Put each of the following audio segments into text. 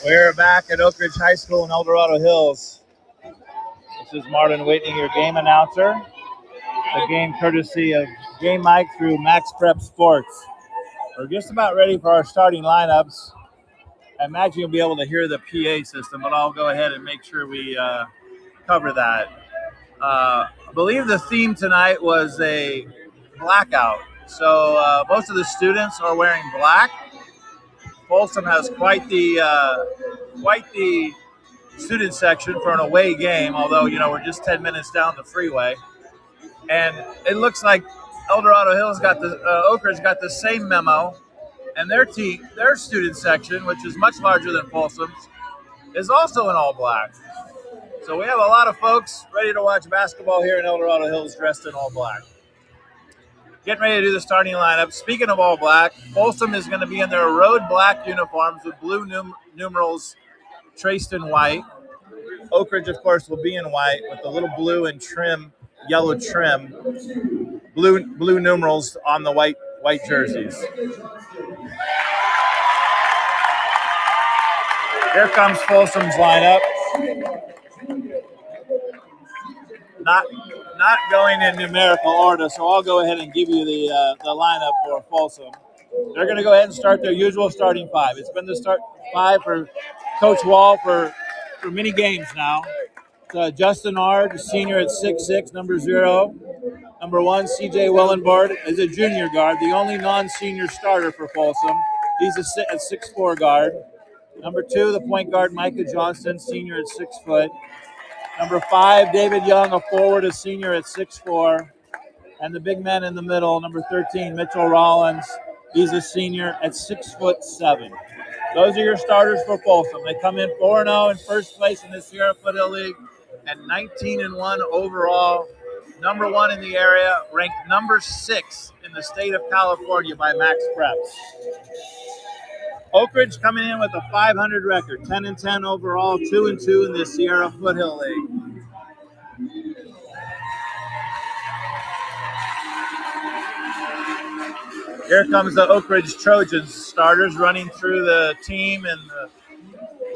We're back at Oak Ridge High School in El Dorado Hills. This is Marlon Whitney, your game announcer. The game courtesy of Game Mike through Max Prep Sports. We're just about ready for our starting lineups. I imagine you'll be able to hear the PA system, but I'll go ahead and make sure we cover that. I believe the theme tonight was a blackout. So most of the students are wearing black. Folsom has quite the student section for an away game, although, we're just 10 minutes down the freeway. And it looks like El Dorado Hills Oak Ridge got the same memo, and their student section, which is much larger than Folsom's, is also in all black. So we have a lot of folks ready to watch basketball here in El Dorado Hills dressed in all black. Getting ready to do the starting lineup. Speaking of all black, Folsom is going to be in their road black uniforms with blue numerals traced in white. Oak Ridge, of course, will be in white with a little blue and yellow trim, blue numerals on the white jerseys. Here comes Folsom's lineup. Not going in numerical order, so I'll go ahead and give you the lineup for Folsom. They're going to go ahead and start their usual starting five. It's been the start five for Coach Wall for many games now. Justin Ard, senior at 6'6", number 0. Number 1, C.J. Wellenborg is a junior guard, the only non-senior starter for Folsom. He's a 6'4" guard. Number 2, the point guard, Micah Johnston, senior at 6 foot. Number 5, David Young, a forward, a senior at 6'4". And the big man in the middle, number 13, Mitchell Rollins. He's a senior at 6'7". Those are your starters for Folsom. They come in 4-0 in first place in the Sierra Foothill League and 19-1 overall. Number 1 in the area, ranked number 6 in the state of California by Max Preps. Oak Ridge coming in with a 500 record, 10-10 overall, 2-2 in the Sierra Foothill League. Here comes the Oak Ridge Trojans starters running through the team and the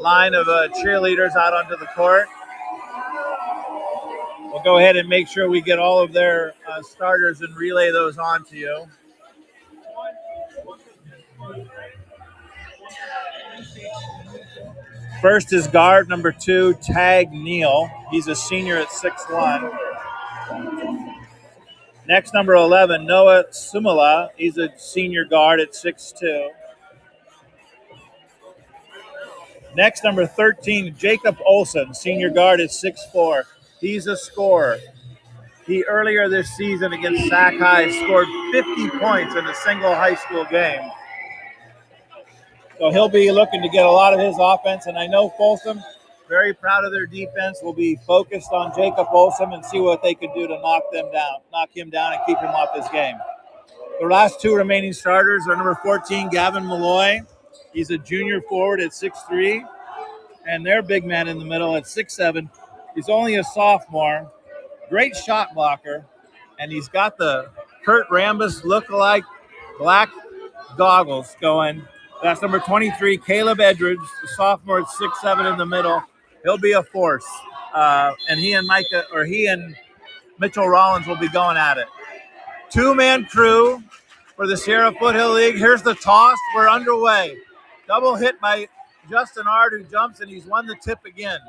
line of cheerleaders out onto the court. We'll go ahead and make sure we get all of their starters and relay those on to you. First is guard number 2, Tag Neal. He's a senior at 6'1". Next, number 11, Noah Sumala. He's a senior guard at 6'2". Next, number 13, Jacob Olson, senior guard at 6'4". He's a scorer. He earlier this season against Sac High scored 50 points in a single high school game. So he'll be looking to get a lot of his offense, and I know Folsom, very proud of their defense, will be focused on Jacob Folsom and see what they can do to knock him down and keep him off his game. The last 2 remaining starters are number 14, Gavin Malloy. He's a junior forward at 6'3", and their big man in the middle at 6'7". He's only a sophomore, great shot blocker, and he's got the Kurt Rambis look-alike black goggles going. That's number 23, Caleb Edridge, the sophomore at 6'7" in the middle. He'll be a force. And he and Mitchell Rollins will be going at it. 2-man crew for the Sierra Foothill League. Here's the toss. We're underway. Double hit by Justin Ard, who jumps, and he's won the tip again.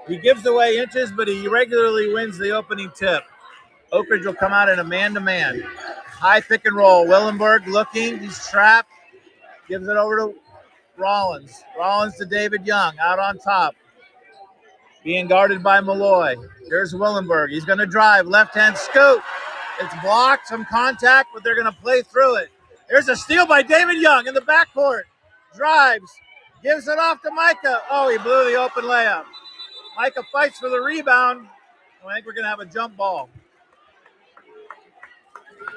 He gives away inches, but he regularly wins the opening tip. Oak Ridge will come out in a man-to-man. High pick and roll. Wellenborg looking. He's trapped. Gives it over to Rollins. Rollins to David Young, out on top. Being guarded by Malloy. Here's Wellenborg. He's going to drive. Left-hand scoop. It's blocked. Some contact, but they're going to play through it. Here's a steal by David Young in the backcourt. Drives. Gives it off to Micah. Oh, he blew the open layup. Micah fights for the rebound. I think we're going to have a jump ball.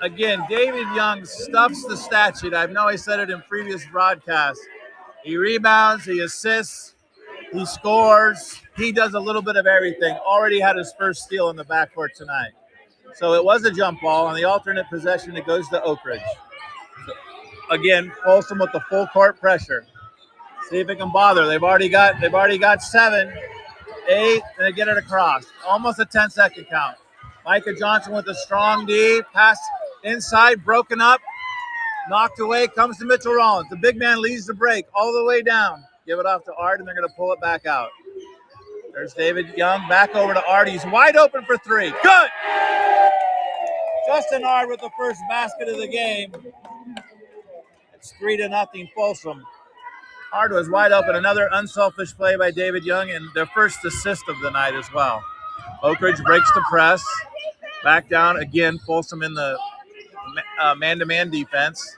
Again, David Young stuffs the stat sheet. I know I said it in previous broadcasts. He rebounds, he assists, he scores. He does a little bit of everything. Already had his first steal in the backcourt tonight. So it was a jump ball. On the alternate possession, it goes to Oak Ridge. So, again, Folsom with the full court pressure. See if it can bother. They've already got 7, 8, and they get it across. Almost a 10-second count. Micah Johnson with a strong D. Pass inside, broken up. Knocked away, comes to Mitchell Rollins. The big man leads the break all the way down. Give it off to Art, and they're going to pull it back out. There's David Young, back over to Art. He's wide open for 3. Good! Justin Art with the first basket of the game. It's 3-0 Folsom. Art was wide open. Another unselfish play by David Young, and their first assist of the night as well. Oak Ridge breaks the press. Back down again, Folsom in the man-to-man defense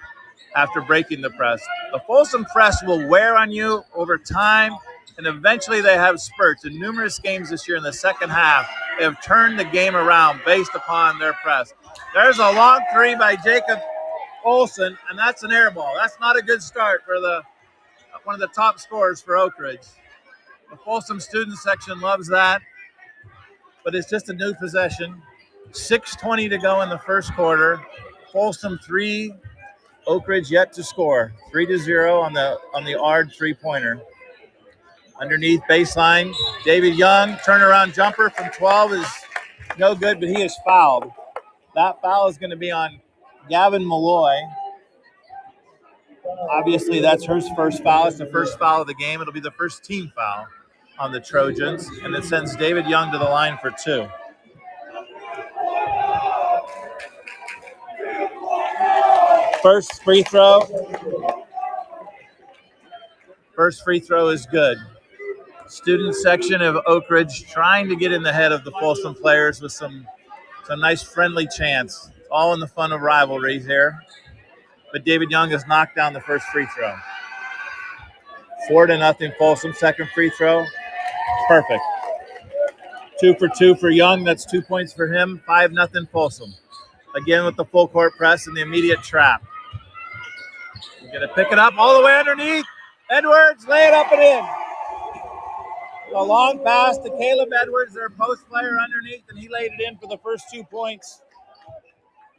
after breaking the press. The Folsom press will wear on you over time, and eventually they have spurts. In numerous games this year in the second half, they have turned the game around based upon their press. There's a long 3 by Jacob Olson, and that's an air ball. That's not a good start for one of the top scorers for Oak Ridge. The Folsom student section loves that, but it's just a new possession. 6:20 to go in the first quarter. Folsom 3, Oak Ridge yet to score. 3-0 on the Ard 3-pointer. Underneath baseline, David Young, turnaround jumper from 12 is no good, but he is fouled. That foul is going to be on Gavin Malloy. Obviously, that's her first foul. It's the first foul of the game. It'll be the first team foul on the Trojans, and it sends David Young to the line for 2. First free throw is good. Student section of Oak Ridge trying to get in the head of the Folsom players with some nice friendly chants. It's all in the fun of rivalries here. But David Young has knocked down the first free throw. 4-0 Folsom. Second free throw. Perfect. 2 for 2 for Young. That's 2 points for him. 5-0 Folsom. Again with the full court press and the immediate trap. We're going to pick it up all the way underneath. Edwards, lay it up and in. A long pass to Caleb Edwards, their post player underneath, and he laid it in for the first 2 points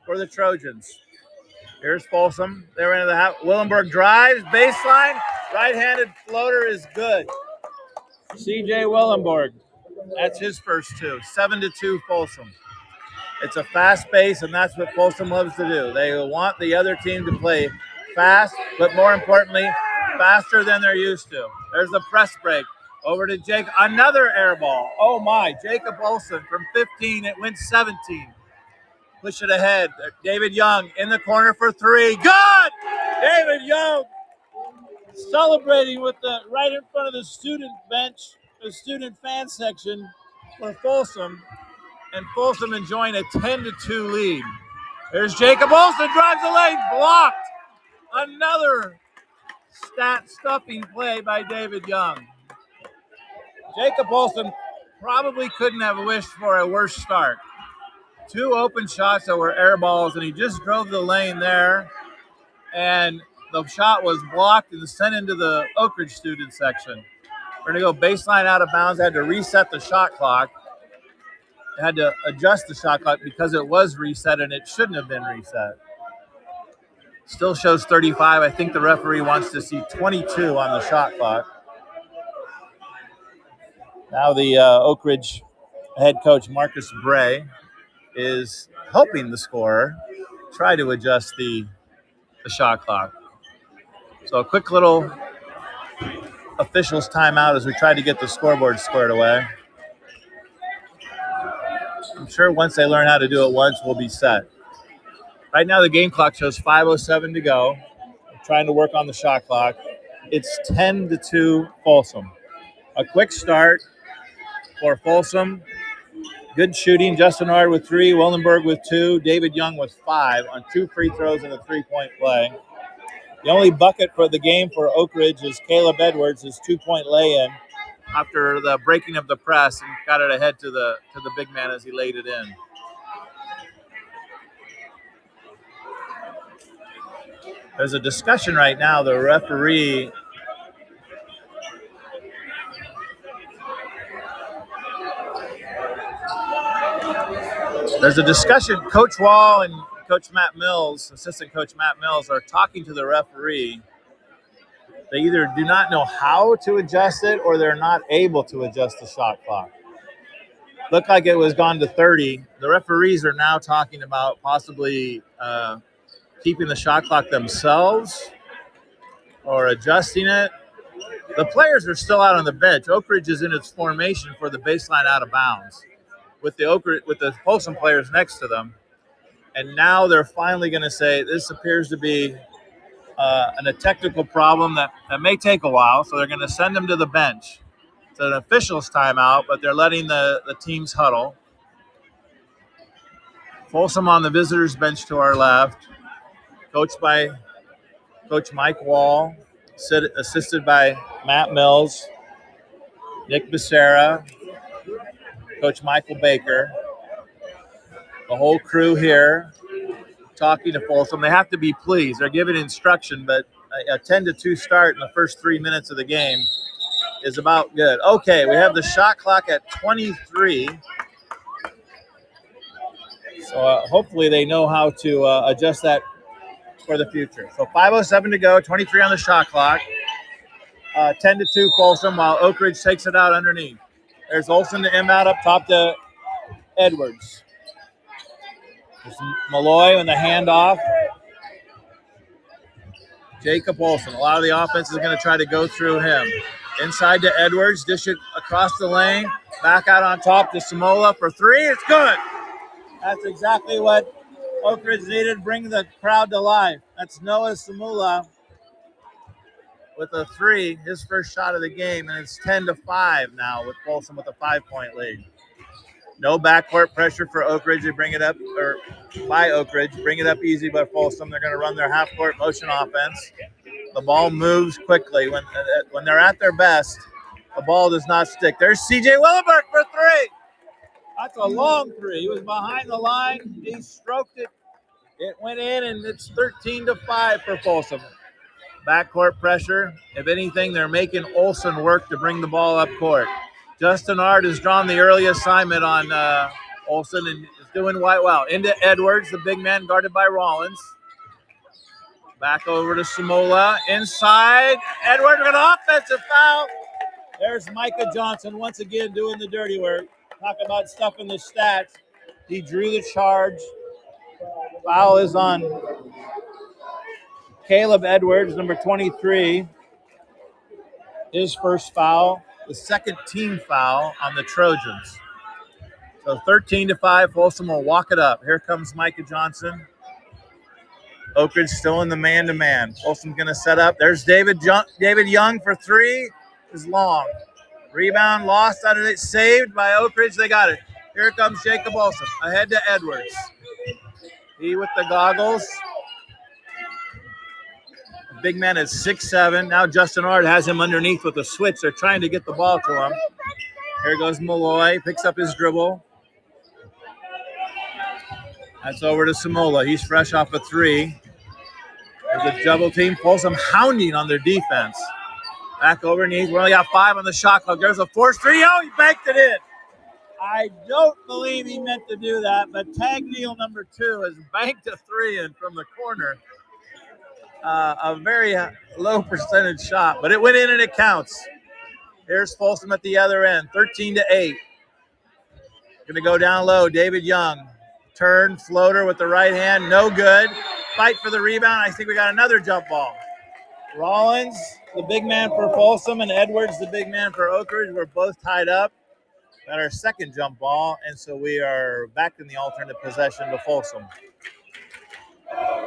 for the Trojans. Here's Folsom. They're into the half. Willenberg drives, baseline. Right-handed floater is good. C.J. Willenberg. That's his first 2. 7-2 Folsom. It's a fast pace, and that's what Folsom loves to do. They want the other team to play fast, but more importantly, faster than they're used to. There's the press break. Over to Jake. Another air ball. Oh, my. Jacob Olson from 15. It went 17. Push it ahead. David Young in the corner for 3. Good! David Young celebrating with right in front of the student bench, the student fan section for Folsom. And Folsom enjoying a 10-2 lead. There's Jacob Olson, drives the lane, blocked. Another stat-stuffing play by David Young. Jacob Olson probably couldn't have wished for a worse start. 2 open shots that were air balls, and he just drove the lane there. And the shot was blocked and sent into the Oak Ridge student section. We're going to go baseline out of bounds. Had to reset the shot clock. Had to adjust the shot clock because it was reset and it shouldn't have been reset. Still shows 35. I think the referee wants to see 22 on the shot clock. Now the Oak Ridge head coach, Marcus Bray, is helping the scorer try to adjust the shot clock. So a quick little officials timeout as we try to get the scoreboard squared away. I'm sure once they learn how to do it once, we'll be set. Right now the game clock shows 5:07 to go. I'm trying to work on the shot clock. It's 10-2 Folsom. A quick start for Folsom. Good shooting. Justin Ard with 3, Willenberg with 2, David Young with 5 on 2 free throws and a 3-point play. The only bucket for the game for Oak Ridge is Caleb Edwards' 2-point lay-in after the breaking of the press and got it ahead to the big man as he laid it in. There's a discussion right now. The referee There's a discussion. Coach Wall and Coach Matt Mills, assistant coach Matt Mills, are talking to the referee They either do not know how to adjust it or they're not able to adjust the shot clock. Looked like it was gone to 30. The referees are now talking about possibly keeping the shot clock themselves or adjusting it. The players are still out on the bench. Oak Ridge is in its formation for the baseline out of bounds with the Folsom players next to them. And now they're finally going to say this appears to be a technical problem that may take a while. So they're going to send them to the bench. It's an official's timeout, but they're letting the teams huddle. Folsom on the visitors' bench to our left, coached by Coach Mike Wall, assisted by Matt Mills, Nick Becerra, Coach Michael Baker. The whole crew here talking to Folsom. They have to be pleased. They're giving instruction, but a 10-2 start in the first 3 minutes of the game is about good. Okay, we have the shot clock at 23. So hopefully they know how to adjust that for the future. So 5:07 to go, 23 on the shot clock. 10-2 Folsom while Oak Ridge takes it out underneath. There's Olsen to inbound up top to Edwards. There's Malloy on the handoff. Jacob Olsen. A lot of the offense is going to try to go through him. Inside to Edwards. Dish it across the lane. Back out on top to Samola for three. It's good. That's exactly what Oak Ridge needed to bring the crowd to life. That's Noah Samola with a three, his first shot of the game, and it's 10-5 now with Folsom with a 5-point lead. No backcourt pressure for Oak Ridge to bring it up, or by Oak Ridge, bring it up easy by Folsom. They're going to run their half-court motion offense. The ball moves quickly. When they're at their best, the ball does not stick. There's C.J. Willenberg for three. That's a long three. He was behind the line. He stroked it. It went in, and it's 13-5 for Folsom. Backcourt pressure. If anything, they're making Olsen work to bring the ball up court. Justin Ard has drawn the early assignment on Olsen and is doing quite well. Into Edwards, the big man guarded by Rollins. Back over to Samola. Inside. Edwards with an offensive foul. There's Micah Johnson once again doing the dirty work. Talk about stuff in the stats. He drew the charge. Foul is on Caleb Edwards, number 23. His first foul. The second team foul on the Trojans. So 13-5, Folsom will walk it up. Here comes Micah Johnson. Oak Ridge still in the man-to-man. Folsom's going to set up. There's David Young for three. Is long. Rebound lost out of it. Saved by Oak Ridge. They got it. Here comes Jacob Olsen. Ahead to Edwards. He with the goggles. The big man is 6'7". Now Justin Ard has him underneath with a switch. They're trying to get the ball to him. Here goes Malloy. Picks up his dribble. That's over to Samola. He's fresh off a three. There's a double team. Folsom hounding on their defense. Back overneath. We only got 5 on the shot clock. There's a forced three. Oh, he banked it in. I don't believe he meant to do that, but Tag Neal number 2 has banked a three in from the corner. A very low percentage shot, but it went in and it counts. Here's Folsom at the other end, 13-8. Going to go down low. David Young. Turn, floater with the right hand. No good. Fight for the rebound. I think we got another jump ball. Rollins, the big man for Folsom, and Edwards, the big man for Oak Ridge. We're both tied up. Got our second jump ball, and so we are back in the alternate possession to Folsom.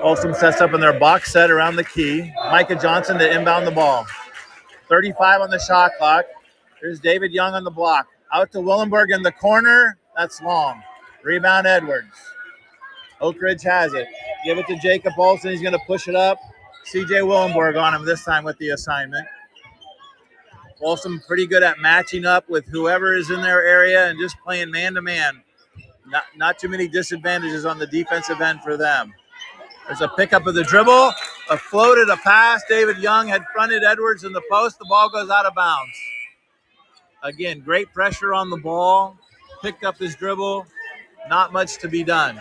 Folsom sets up in their box set around the key. Micah Johnson to inbound the ball. 35 on the shot clock. Here's David Young on the block. Out to Willenberg in the corner. That's long. Rebound Edwards. Oak Ridge has it. Give it to Jacob Olsen. He's going to push it up. C.J. Willenberg on him this time with the assignment. Folsom pretty good at matching up with whoever is in their area and just playing man-to-man. Not too many disadvantages on the defensive end for them. There's a pickup of the dribble, a floated, a pass. David Young had fronted Edwards in the post. The ball goes out of bounds. Again, great pressure on the ball. Picked up his dribble. Not much to be done.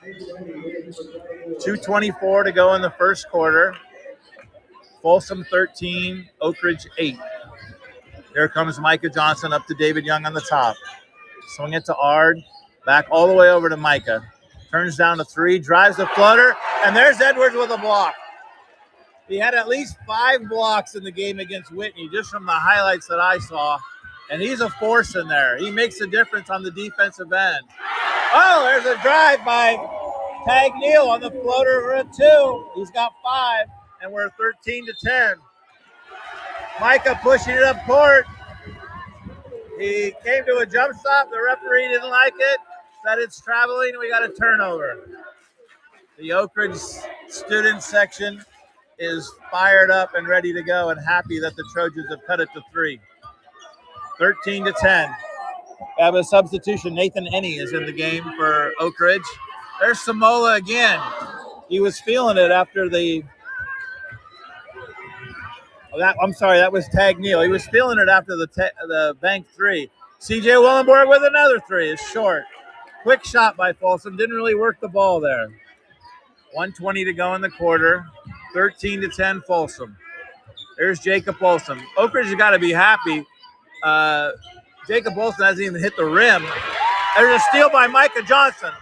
2:24 to go in the first quarter. Folsom 13, Oak Ridge 8. Here comes Micah Johnson up to David Young on the top. Swing it to Ard. Back all the way over to Micah. Turns down to 3, drives the floater, and there's Edwards with a block. He had at least 5 blocks in the game against Whitney, just from the highlights that I saw. And he's a force in there. He makes a difference on the defensive end. Oh, there's a drive by Tag Neal on the floater for a 2. He's got 5, and we're 13-10. Micah pushing it up court. He came to a jump stop. The referee didn't like it. Said it's traveling. We got a turnover. The Oak Ridge student section is fired up and ready to go and happy that the Trojans have cut it to 3. 13-10. We have a substitution. Nathan Enney is in the game for Oak Ridge. There's Samola again. He was feeling it after that was Tag Neal. He was feeling it after the bank 3. CJ Willenborg with another 3. It's short. Quick shot by Folsom. Didn't really work the ball there. 1:20 to go in the quarter. 13-10 Folsom. There's Jacob Olson. Oak Ridge has got to be happy. Jacob Olson hasn't even hit the rim. There's a steal by Micah Johnson.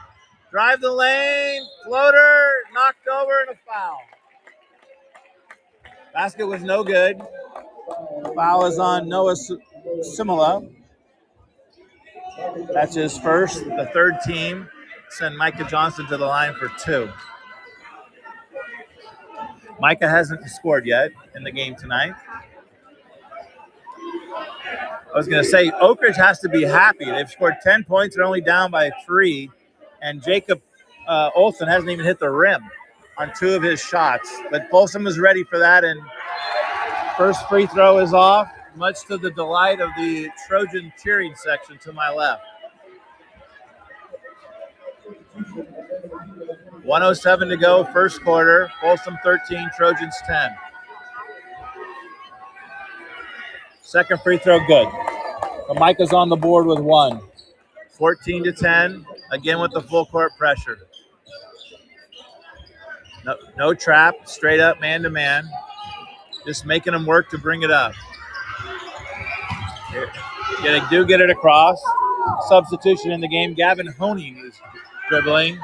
Drive the lane, floater, knocked over, and a foul. Basket was no good. Foul is on Noah Simula. That's his first. The third team send Micah Johnson to the line for 2. Micah hasn't scored yet in the game tonight. I was going to say, Oak Ridge has to be happy. They've scored 10 points. They're only down by 3. And Jacob Olson hasn't even hit the rim on 2 of his shots. But Folsom is ready for that. And first free throw is off, much to the delight of the Trojan cheering section to my left. 1:07 to go, first quarter. Folsom 13, Trojans 10. Second free throw, good. But Micah's on the board with 1. 14-10, again with the full court pressure. No trap, straight up man-to-man. Just making them work to bring it up. They do get it across. Substitution in the game. Gavin Honing is dribbling.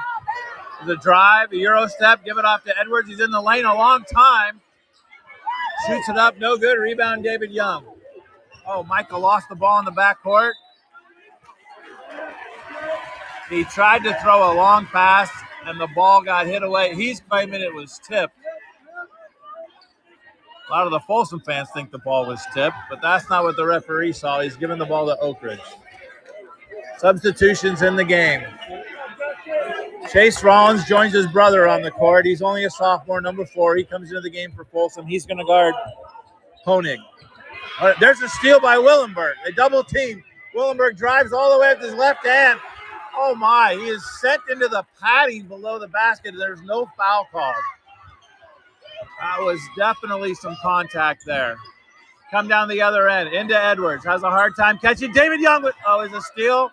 There's a drive, a Euro step, give it off to Edwards. He's in the lane a long time. Shoots it up, no good. Rebound, David Young. Oh, Michael lost the ball in the backcourt. He tried to throw a long pass, and the ball got hit away. He's claiming it was tipped. A lot of the Folsom fans think the ball was tipped, but that's not what the referee saw. He's giving the ball to Oak Ridge. Substitutions in the game. Chase Rollins joins his brother on the court. He's only a sophomore, number 4. He comes into the game for Folsom. He's going to guard Honig. There's a steal by Willenberg. They double team. Willenberg drives all the way with his left hand. Oh my, he is sent into the padding below the basket. There's no foul called. That was definitely some contact there. Come down the other end, into Edwards. Has a hard time catching. David Young with, is a steal.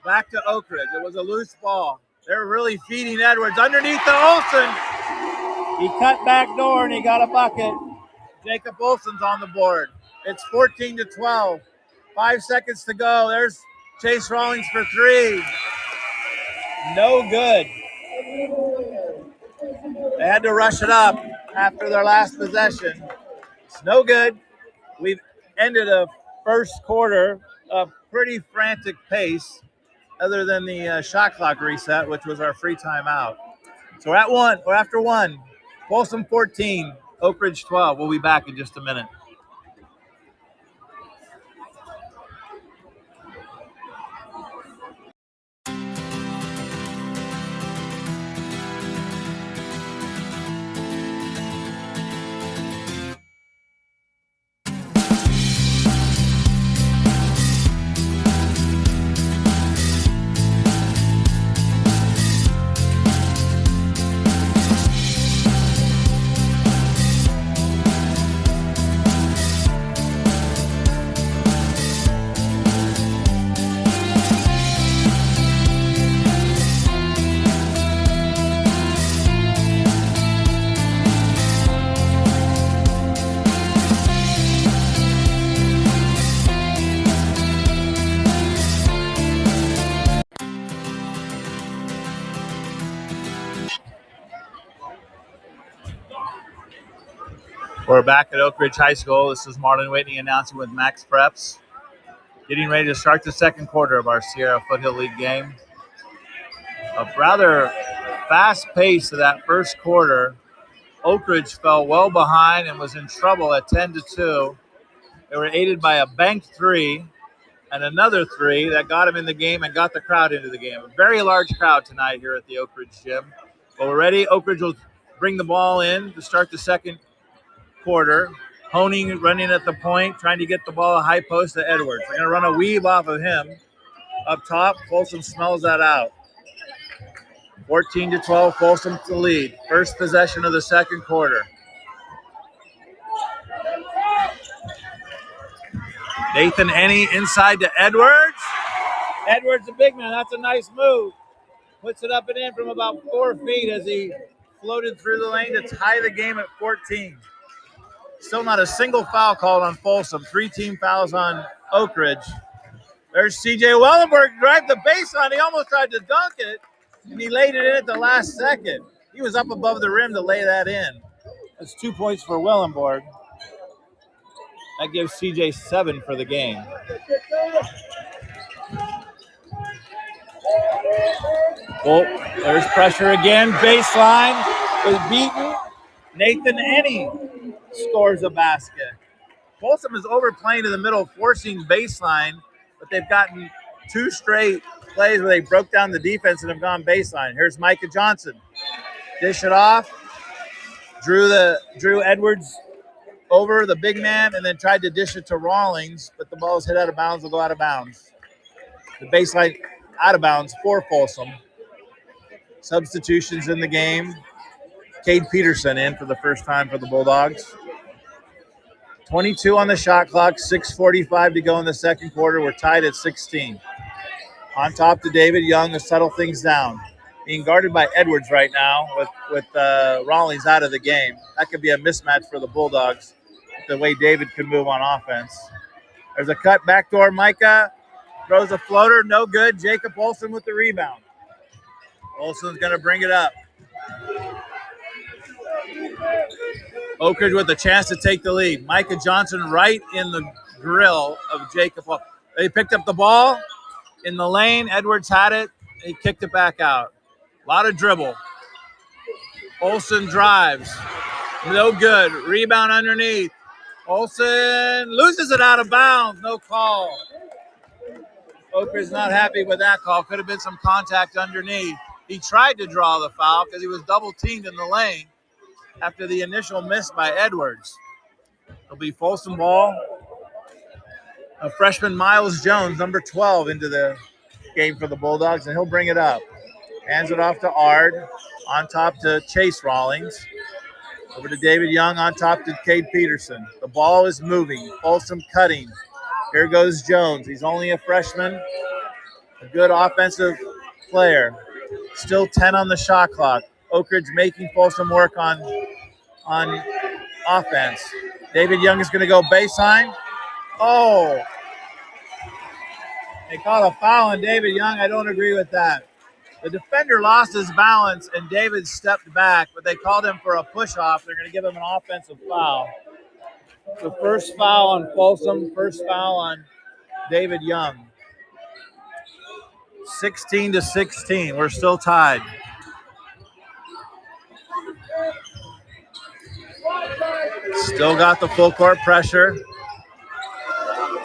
Back to Oak Ridge. It was a loose ball. They're really feeding Edwards underneath the Olson. He cut back door and he got a bucket. Jacob Olson's on the board. It's 14-12. 5 seconds to go. There's Chase Rawlings for 3. No good. They had to rush it up after their last possession. It's no good. We've ended a first quarter of pretty frantic pace, other than the shot clock reset, which was our free timeout. So we're at 1. We're after 1. Folsom 14, Oak Ridge 12. We'll be back in just a minute. We're back at Oak Ridge High School. This is Marlon Whitney announcing with Max Preps. Getting ready to start the second quarter of our Sierra Foothill League game. A rather fast pace of that first quarter. Oak Ridge fell well behind and was in trouble at 10-2. They were aided by a banked three and another three that got them in the game and got the crowd into the game. A very large crowd tonight here at the Oak Ridge gym. But we're ready. Oak Ridge will bring the ball in to start the second quarter. Honing running at the point, trying to get the ball a high post to Edwards. They're going to run a weave off of him. Up top, Folsom smells that out. 14-12, Folsom to lead. First possession of the second quarter. Nathan Enney inside to Edwards. Edwards, the big man, that's a nice move. Puts it up and in from about 4 feet as he floated through the lane to tie the game at 14. Still not a single foul called on Folsom. 3 team fouls on Oak Ridge. There's C.J. Wellenberg, drive the baseline. He almost tried to dunk it, and he laid it in at the last second. He was up above the rim to lay that in. That's 2 points for Wellenberg. That gives C.J. 7 for the game. Well, there's pressure again. Baseline was beaten. Nathan Enney scores a basket. Folsom is overplaying in the middle, forcing baseline, but they've gotten 2 straight plays where they broke down the defense and have gone baseline. Here's Micah Johnson. Dish it off. Drew Edwards over the big man and then tried to dish it to Rawlings, but the ball's hit out of bounds, will go out of bounds. The baseline out of bounds for Folsom. Substitutions in the game. Cade Peterson in for the first time for the Bulldogs. 22 on the shot clock, 6:45 to go in the second quarter. We're tied at 16. On top to David Young to settle things down. Being guarded by Edwards right now with Rawlings out of the game. That could be a mismatch for the Bulldogs, the way David can move on offense. There's a cut backdoor. Micah throws a floater, no good. Jacob Olsen with the rebound. Olsen's going to bring it up. Oak Ridge with a chance to take the lead. Micah Johnson right in the grill of Jacob. They picked up the ball in the lane. Edwards had it. He kicked it back out. A lot of dribble. Olsen drives. No good. Rebound underneath. Olsen loses it out of bounds. No call. Oak Ridge not happy with that call. Could have been some contact underneath. He tried to draw the foul because he was double teamed in the lane after the initial miss by Edwards. It'll be Folsom ball. A freshman Miles Jones, number 12, into the game for the Bulldogs, and he'll bring it up. Hands it off to Ard. On top to Chase Rawlings. Over to David Young. On top to Cade Peterson. The ball is moving. Folsom cutting. Here goes Jones. He's only a freshman. A good offensive player. Still 10 on the shot clock. Oak Ridge making Folsom work on offense. David Young is going to go baseline. Oh. They call a foul on David Young. I don't agree with that. The defender lost his balance, and David stepped back, but they called him for a push-off. They're going to give him an offensive foul. The first foul on Folsom, first foul on David Young. 16-16. We're still tied. Still got the full court pressure.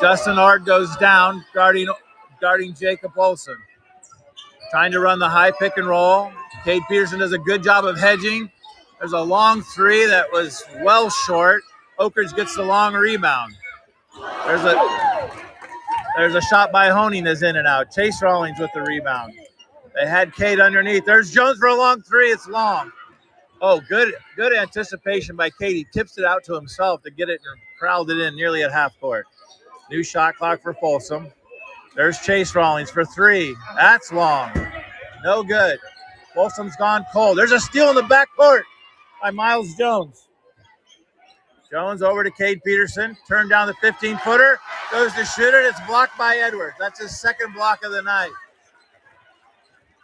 Justin Ard goes down, guarding Jacob Olsen. Trying to run the high pick and roll. Cade Peterson does a good job of hedging. There's a long three that was well short. Oak Ridge gets the long rebound. There's a shot by Honing is in and out. Chase Rawlings with the rebound. They had Cade underneath. There's Jones for a long three. It's long. Oh, good anticipation by Cade. He tips it out to himself to get it and crowd it in nearly at half court. New shot clock for Folsom. There's Chase Rawlings for three. That's long. No good. Folsom's gone cold. There's a steal in the backcourt by Miles Jones. Jones over to Cade Peterson. Turned down the 15-footer. Goes to shoot it. It's blocked by Edwards. That's his second block of the night.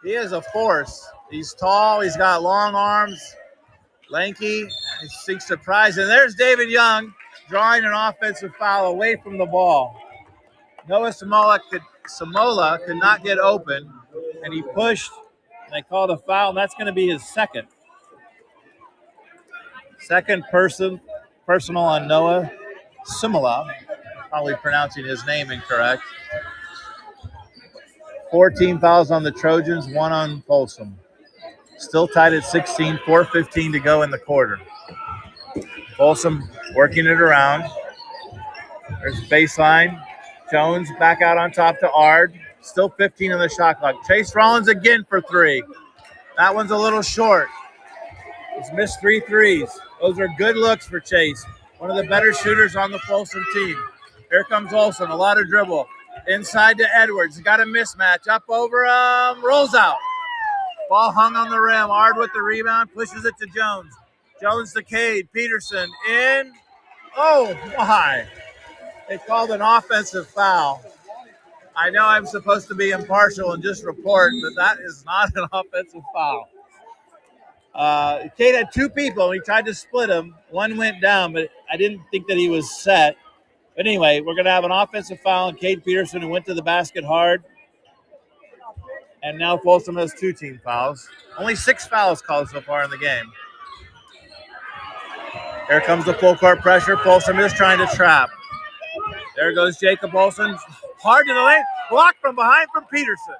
He is a force. He's tall. He's got long arms. Lanky seeks surprise, and there's David Young drawing an offensive foul away from the ball. Noah Samola could not get open, and he pushed, and they called a foul, and that's going to be his second. Second personal on Noah Samola, probably pronouncing his name incorrect. 14 fouls on the Trojans, 1 on Folsom. Still tied at 16, 4:15 to go in the quarter. Folsom working it around. There's baseline. Jones back out on top to Ard. Still 15 on the shot clock. Chase Rollins again for 3. That one's a little short. He's missed 3 threes. Those are good looks for Chase. One of the better shooters on the Folsom team. Here comes Olsen. A lot of dribble. Inside to Edwards. Got a mismatch. Up over rolls out. Ball hung on the rim. Ard with the rebound. Pushes it to Jones. Jones to Cade. Peterson in. Oh, my. They called an offensive foul. I know I'm supposed to be impartial and just report, but that is not an offensive foul. Cade had 2 people, and he tried to split them. One went down, but I didn't think that he was set. But anyway, we're going to have an offensive foul on Cade Peterson, who went to the basket hard. And now Folsom has 2 team fouls. Only 6 fouls called so far in the game. Here comes the full court pressure. Folsom is trying to trap. There goes Jacob Olsen. Hard to the lane. Blocked from behind from Peterson.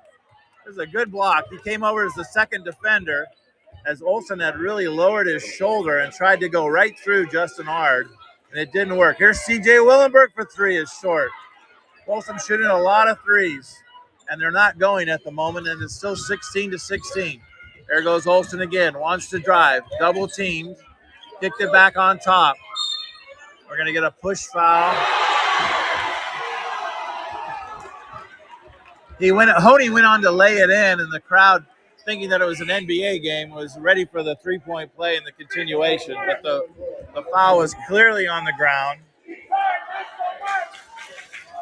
This is a good block. He came over as the second defender as Olsen had really lowered his shoulder and tried to go right through Justin Ard, and it didn't work. Here's C.J. Willenberg for 3 is short. Folsom shooting a lot of threes, and they're not going at the moment, and it's still 16-16. There goes Olsen again. Wants to drive. Double teamed. Kicked it back on top. We're going to get a push foul. Honey went on to lay it in, and the crowd, thinking that it was an NBA game, was ready for the 3-point play and the continuation. But the foul was clearly on the ground.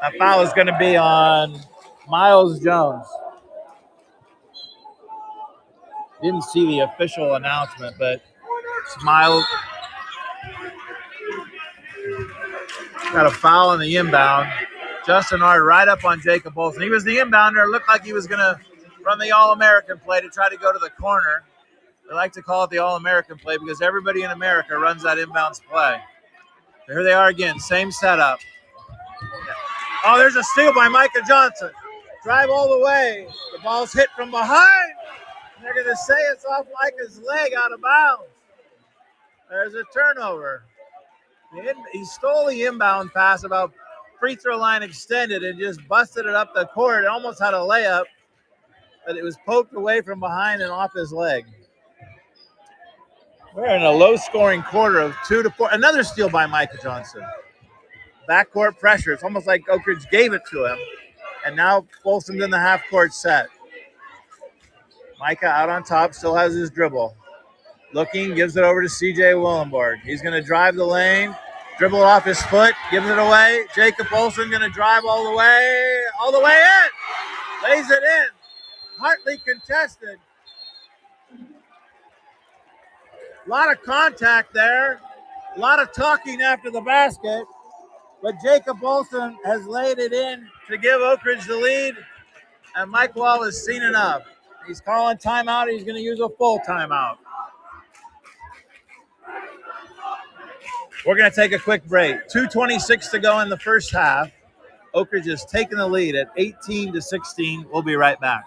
That foul is going to be on Miles Jones. Didn't see the official announcement, but it's Miles. Got a foul on the inbound. Justin Ard right up on Jacob Olsen. He was the inbounder. It looked like he was going to run the All-American play to try to go to the corner. They like to call it the All-American play because everybody in America runs that inbounds play. Here they are again. Same setup. Oh, there's a steal by Micah Johnson. Drive all the way. The ball's hit from behind. They're going to say it's off Micah's leg out of bounds. There's a turnover. He stole the inbound pass about free throw line extended and just busted it up the court. It almost had a layup, but it was poked away from behind and off his leg. We're in a low-scoring quarter of 2-4. Another steal by Micah Johnson. Backcourt pressure. It's almost like Oak Ridge gave it to him, and now Folsom's in the half-court set. Micah out on top, still has his dribble. Looking, gives it over to C.J. Willenberg. He's going to drive the lane. Dribble it off his foot, gives it away. Jacob Olsen going to drive all the way in. Lays it in. Hartley contested. A lot of contact there. A lot of talking after the basket. But Jacob Olsen has laid it in to give Oak Ridge the lead. And Mike Wall has seen enough. He's calling timeout. He's going to use a full timeout. We're going to take a quick break. 2:26 to go in the first half. Oak Ridge is taking the lead at 18-16. We'll be right back.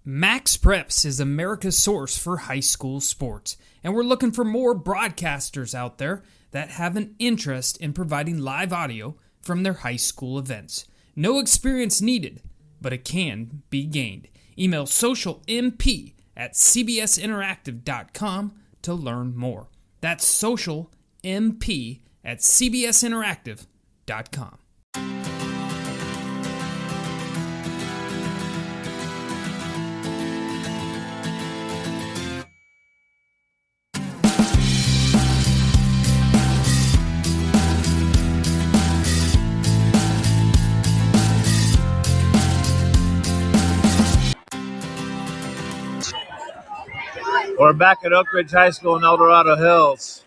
Max Preps is America's source for high school sports, and we're looking for more broadcasters out there that have an interest in providing live audio from their high school events. No experience needed, but it can be gained. Email socialmp@cbsinteractive.com to learn more. That's socialmp@cbsinteractive.com. We're back at Oak Ridge High School in El Dorado Hills.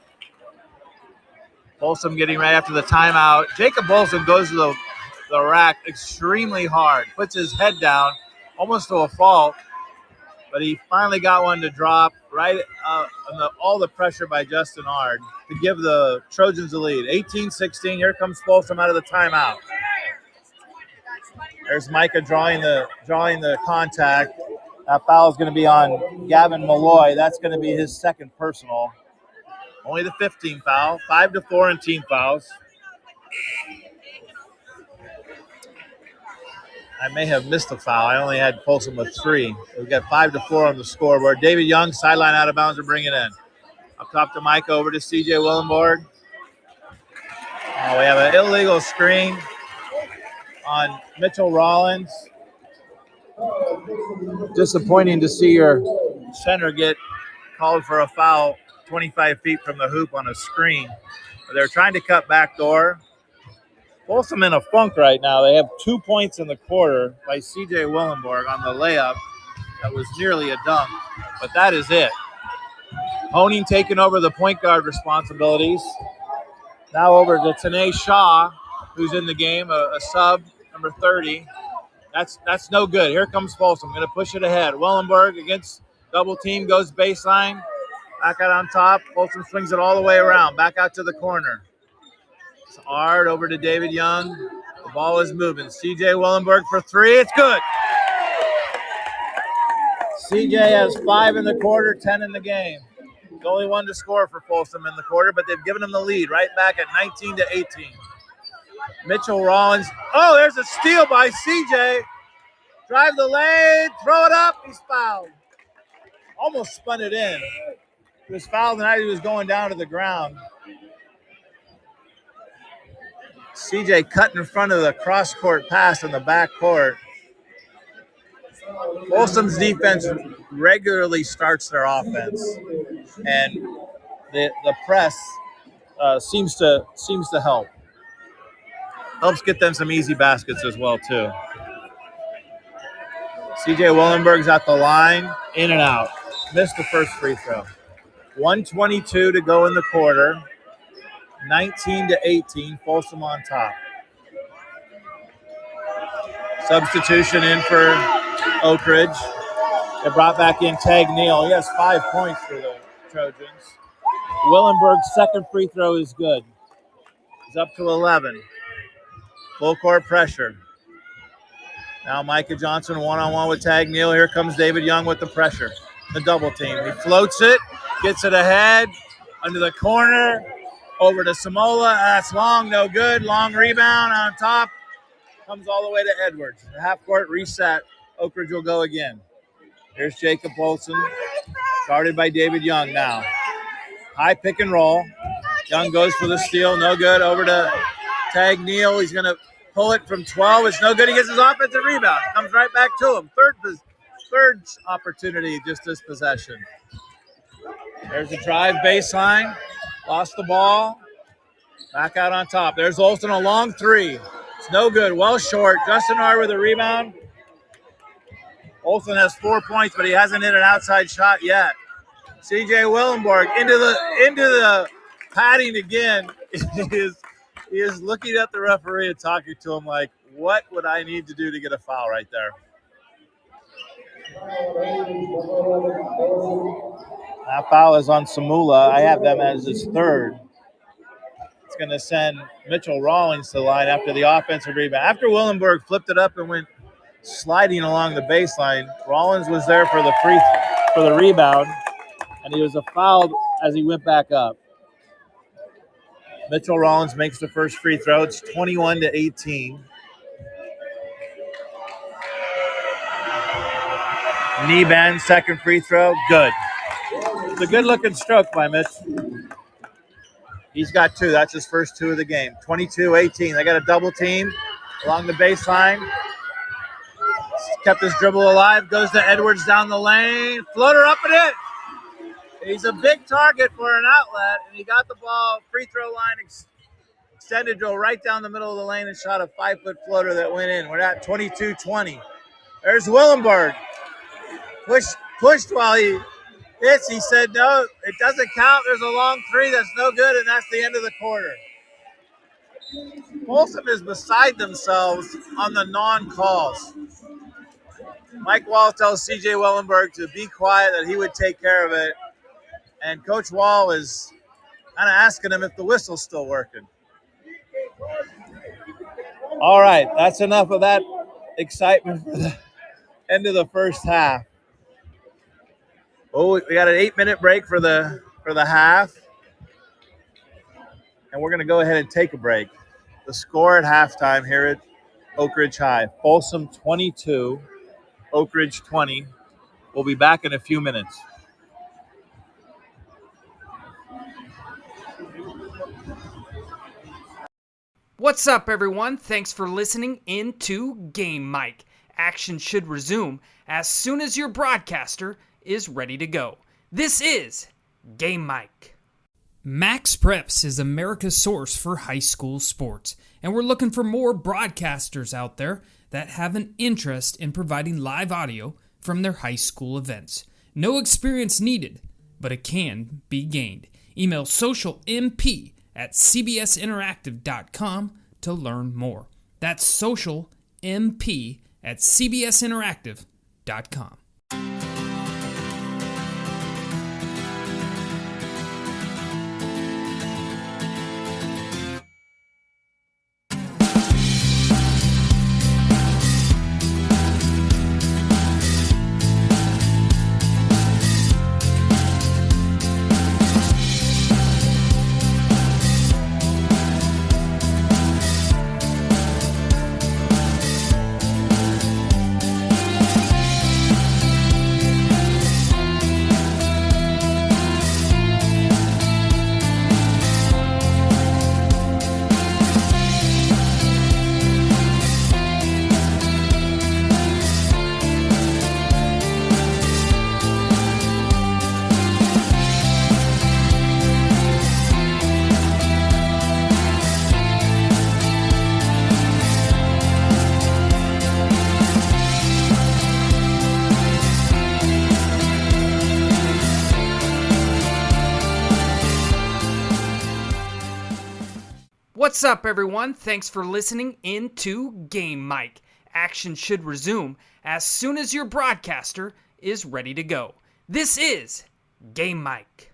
Folsom getting right after the timeout. Jacob Folsom goes to the rack extremely hard, puts his head down, almost to a fault, but he finally got one to drop right on all the pressure by Justin Ard to give the Trojans the lead. 18-16, here comes Folsom out of the timeout. There's Micah drawing the contact. That foul is going to be on Gavin Malloy. That's going to be his second personal. Only the 15th foul. 5-4 in team fouls. I may have missed a foul. I only had Folsom with 3. We've got 5-4 on the scoreboard. David Young, sideline out of bounds, to bring it in. Up top to Micah, over to CJ Willenborg. We have an illegal screen on Mitchell Rollins. Disappointing to see your center get called for a foul 25 feet from the hoop on a screen. They're trying to cut backdoor. Folsom in a funk right now. They have 2 points in the quarter by CJ Willenborg on the layup. That was nearly a dunk, but that is it. Honing taking over the point guard responsibilities. Now over to Tanae Shaw, who's in the game, a sub, number 30. That's no good. Here comes Folsom. Going to push it ahead. Willenborg against double team, goes baseline. Back out on top. Folsom swings it all the way around. Back out to the corner. It's Ard over to David Young. The ball is moving. CJ Willenborg for 3. It's good. CJ has 5 in the quarter, 10 in the game. He's only one to score for Folsom in the quarter, but they've given him the lead right back at 19-18. Mitchell Rollins. Oh, there's a steal by CJ. Drive the lane, throw it up. He's fouled. Almost spun it in. He was fouled, and as he was going down to the ground. CJ cut in front of the cross-court pass in the backcourt. Folsom's defense regularly starts their offense, and the press seems to help. Helps get them some easy baskets as well, too. CJ Willenborg's at the line, in and out. Missed the first free throw. 1:22 to go in the quarter. 19-18, Folsom on top. Substitution in for Oak Ridge. They brought back in Tag Neal. He has 5 points for the Trojans. Willenborg's second free throw is good. He's up to 11. Full court pressure. Now Micah Johnson one-on-one with Tag Neal. Here comes David Young with the pressure. The double team. He floats it, gets it ahead, under the corner, over to Samola. That's long, no good. Long rebound on top. Comes all the way to Edwards. The half-court reset. Oak Ridge will go again. Here's Jacob Folsom. Guarded by David Young now. High pick and roll. Young goes for the steal. No good. Over to Tag Neal. He's going to pull it from 12. It's no good. He gets his offensive rebound. Comes right back to him. Third opportunity just this possession. There's a drive baseline. Lost the ball. Back out on top. There's Olsen, a long 3. It's no good. Well short. Justin Ard with a rebound. Olsen has 4 points, but he hasn't hit an outside shot yet. CJ Willenborg into the padding again. He is looking at the referee and talking to him like, what would I need to do to get a foul right there? That foul is on Samula. I have them as his third. It's going to send Mitchell Rollins to the line after the offensive rebound. After Willenborg flipped it up and went sliding along the baseline, Rollins was there for the rebound, and he was fouled as he went back up. Mitchell Rollins makes the first free throw. It's 21-18. Knee bend, second free throw, good. It's a good-looking stroke by Mitch. He's got 2. That's his first 2 of the game. 22-18. They got a double team along the baseline. Kept his dribble alive. Goes to Edwards down the lane. Floater up and in. He's a big target for an outlet, and he got the ball, free throw line extended, drove right down the middle of the lane and shot a 5-foot floater that went in. We're at 22-20. There's Willenborg. Pushed while he Yes, he said no, it doesn't count. There's a long three that's no good, and that's the end of the quarter. Folsom is beside themselves on the non-calls. Mike Wall tells CJ Wellenberg to be quiet, that he would take care of it. And Coach Wall is kind of asking him if the whistle's still working. All right, that's enough of that excitement for the end of the first half. Oh, we got an 8-minute break for the half. And we're going to go ahead and take a break. The score at halftime here at Oak Ridge High, Folsom 22, Oak Ridge 20. We'll be back in a few minutes. What's up, everyone? Thanks for listening into Game Mic. Action should resume as soon as your broadcaster is ready to go. This is Game Mic. Max Preps is America's source for high school sports, and we're looking for more broadcasters out there that have an interest in providing live audio from their high school events. No experience needed, but it can be gained. Email socialmp@cbsinteractive.com to learn more. That's socialmp@cbsinteractive.com. What's up, everyone? Thanks for listening into Game Mic. Action should resume as soon as your broadcaster is ready to go. This is Game Mic.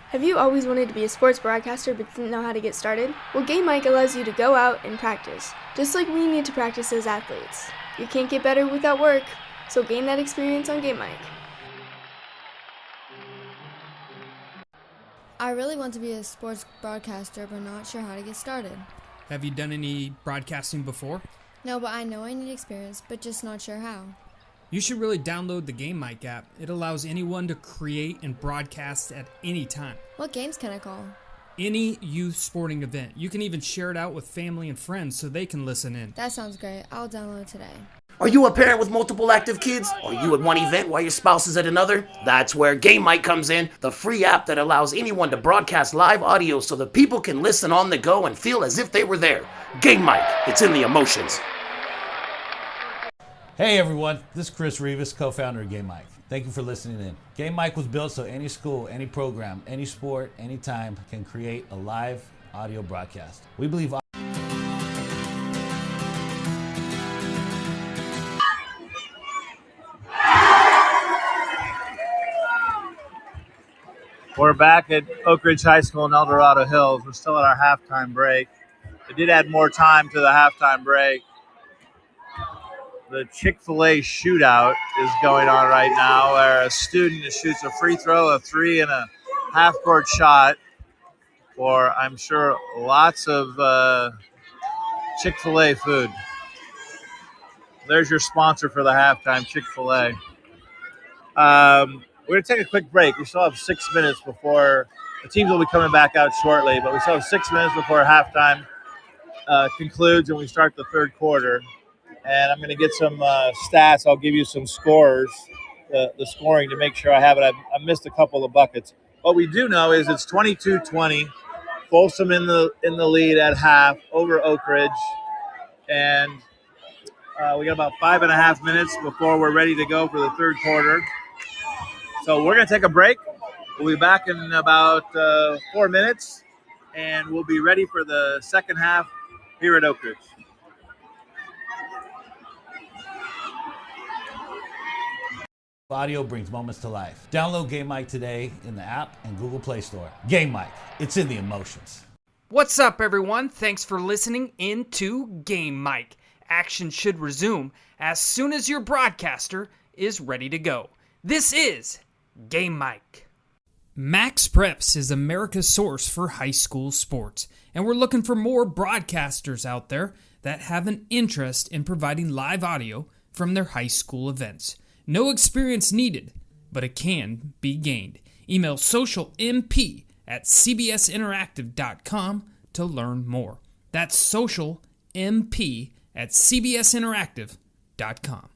Have you always wanted to be a sports broadcaster but didn't know how to get started? Well, Game Mic allows you to go out and practice, just like we need to practice as athletes. You can't get better without work, so gain that experience on Game Mic. I really want to be a sports broadcaster, but not sure how to get started. Have you done any broadcasting before? No, but I know I need experience, but just not sure how. You should really download the Game Mic app. It allows anyone to create and broadcast at any time. What games can I call? Any youth sporting event. You can even share it out with family and friends so they can listen in. That sounds great. I'll download it today. Are you a parent with multiple active kids? Are you at one event while your spouse is at another? That's where Game Mic comes in, the free app that allows anyone to broadcast live audio so that people can listen on the go and feel as if they were there. Game Mic, it's in the emotions. Hey everyone, this is Chris Rivas, co-founder of Game Mic. Thank you for listening in. Game Mic was built so any school, any program, any sport, anytime can create a live audio broadcast. We believe We're back at Oak Ridge High School in El Dorado Hills. We're still at our halftime break. They did add more time to the halftime break. The Chick-fil-A shootout is going on right now, where a student shoots a free throw, a three, and a half-court shot for, I'm sure, lots of Chick-fil-A food. There's your sponsor for the halftime, Chick-fil-A. We're going to take a quick break. We still have 6 minutes before the teams will be coming back out shortly, but we still have 6 minutes before halftime concludes and we start the third quarter. And I'm going to get some stats. I'll give you some scores, the scoring to make sure I have it. I missed a couple of buckets. What we do know is it's 22-20. Folsom in the lead at half over Oak Ridge. And we got about 5.5 minutes before we're ready to go for the third quarter. So we're going to take a break. We'll be back in about 4 minutes, and we'll be ready for the second half here at Oak Ridge. Audio brings moments to life. Download Game Mike today in the app and Google Play Store. Game Mike, it's in the emotions. What's up, everyone? Thanks for listening into Game Mike. Action should resume as soon as your broadcaster is ready to go. This is Game Mike. Max Preps is America's source for high school sports, and we're looking for more broadcasters out there that have an interest in providing live audio from their high school events. No experience needed, but it can be gained. Email socialmp@cbsinteractive.com to learn more. That's socialmp@cbsinteractive.com.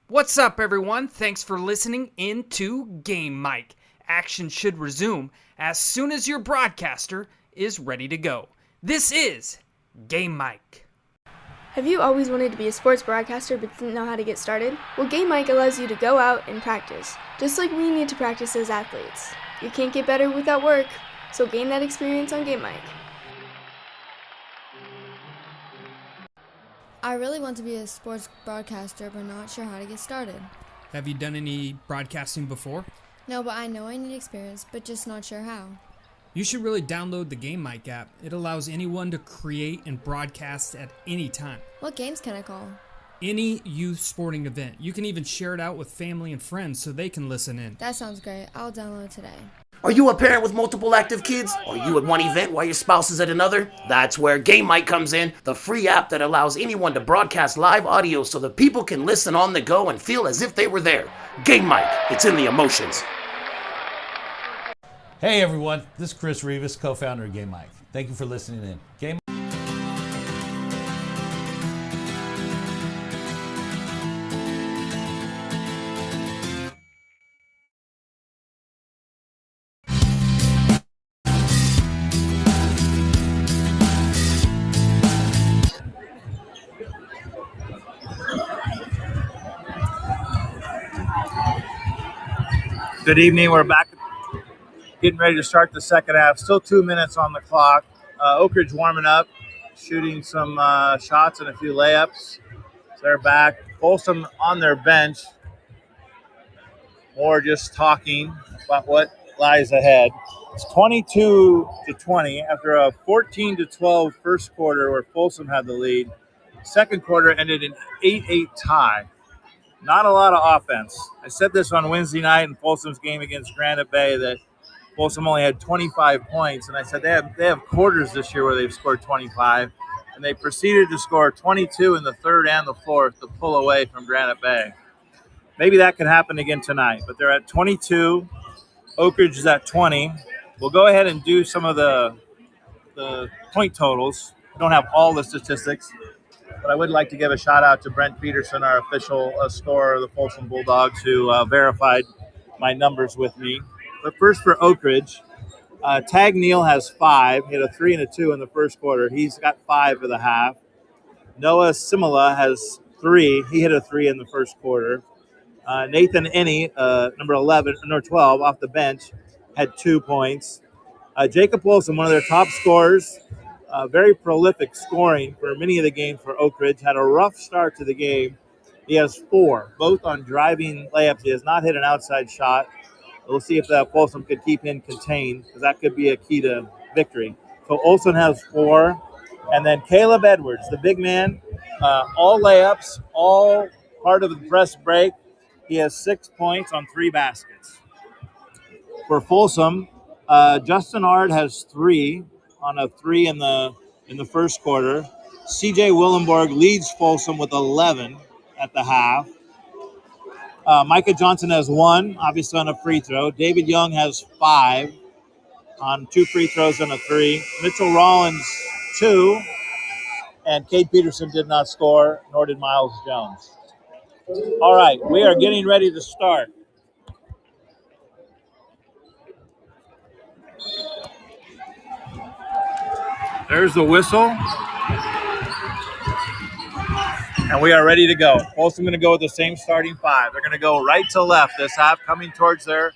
What's up, everyone? Thanks for listening into Game Mike. Action should resume as soon as your broadcaster is ready to go. This is Game Mike. Have you always wanted to be a sports broadcaster but didn't know how to get started? Well, Game Mike allows you to go out and practice, just like we need to practice as athletes. You can't get better without work, so gain that experience on Game Mike. I really want to be a sports broadcaster, but not sure how to get started. Have you done any broadcasting before? No, but I know I need experience, but just not sure how. You should really download the Game Mike app. It allows anyone to create and broadcast at any time. What games can I call? Any youth sporting event. You can even share it out with family and friends so they can listen in. That sounds great. I'll download today. Are you a parent with multiple active kids? Are you at one event while your spouse is at another? That's where Game Mike comes in, the free app that allows anyone to broadcast live audio so that people can listen on the go and feel as if they were there. Game Mike, it's in the emotions. Hey everyone, this is Chris Rivas, co-founder of Game Mike. Thank you for listening in. Game Good evening. We're back getting ready to start the second half. Still 2 minutes on the clock. Oak Ridge warming up, shooting some shots and a few layups. So they're back. Folsom on their bench. More just talking about what lies ahead. It's 22-20 after a 14-12 first quarter where Folsom had the lead. Second quarter ended in 8-8 tie. Not a lot of offense. I said this on Wednesday night in Folsom's game against Granite Bay that Folsom only had 25 points, and I said they have quarters this year where they've scored 25, and they proceeded to score 22 in the third and the fourth to pull away from Granite Bay. Maybe that could happen again tonight, but they're at 22. Oak Ridge is at 20. We'll go ahead and do some of the point totals. I don't have all the statistics, but I would like to give a shout out to Brent Peterson, our official scorer of the Folsom Bulldogs, who verified my numbers with me. But first for Oak Ridge, Tag Neal has 5. He had a 3 and a 2 in the first quarter. He's got 5 for the half. Noah Simula has 3. He hit a 3 in the first quarter. Nathan Enney, number 12, off the bench, had 2 points. Jacob Wilson, one of their top scorers, very prolific scoring for many of the games for Oak Ridge. Had a rough start to the game. He has 4, both on driving layups. He has not hit an outside shot. We'll see if Folsom could keep him contained, because that could be a key to victory. So Olson has 4. And then Caleb Edwards, the big man, all layups, all part of the press break. He has 6 points on 3 baskets. For Folsom, Justin Ard has 3 on a 3 in the first quarter. CJ Willenborg leads Folsom with 11 at the half. Micah Johnson has 1, obviously on a free throw. David Young has 5 on 2 free throws and a 3. Mitchell Rollins, 2. And Cade Peterson did not score, nor did Miles Jones. All right, we are getting ready to start. There's the whistle. And we are ready to go. Folsom going to go with the same starting 5. They're going to go right to left this half, coming towards their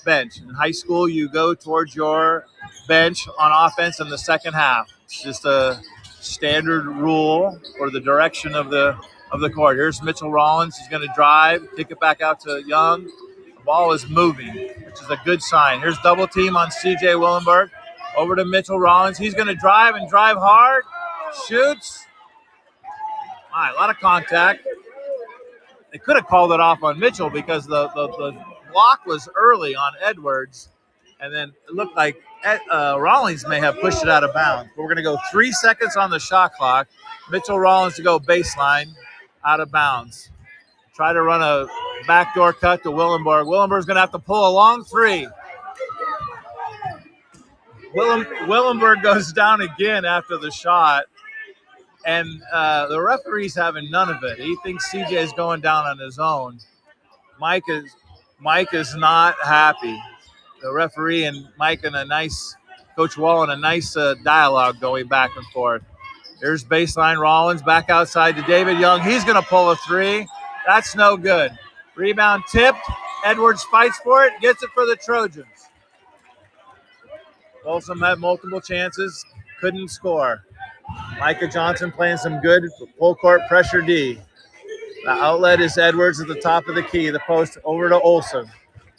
bench. In high school, you go towards your bench on offense in the second half. It's just a standard rule for the direction of the court. Here's Mitchell Rollins. He's going to drive, kick it back out to Young. The ball is moving, which is a good sign. Here's double team on C.J. Willenberg. Over to Mitchell Rollins. He's going to drive and drive hard. Shoots. All right, a lot of contact. They could have called it off on Mitchell because the block was early on Edwards, and then it looked like Rollins may have pushed it out of bounds. But we're going to go 3 seconds on the shot clock. Mitchell Rollins to go baseline, out of bounds. Try to run a backdoor cut to Willenborg. Willenborg's going to have to pull a long 3. Willenborg goes down again after the shot. And the referee's having none of it. He thinks CJ is going down on his own. Mike is not happy. The referee and Mike and Coach Wall and a nice dialogue going back and forth. Here's baseline Rollins back outside to David Young. He's going to pull a 3. That's no good. Rebound tipped. Edwards fights for it, gets it for the Trojans. Folsom had multiple chances, couldn't score. Micah Johnson playing some good full court pressure D. The outlet is Edwards at the top of the key. The post over to Olson.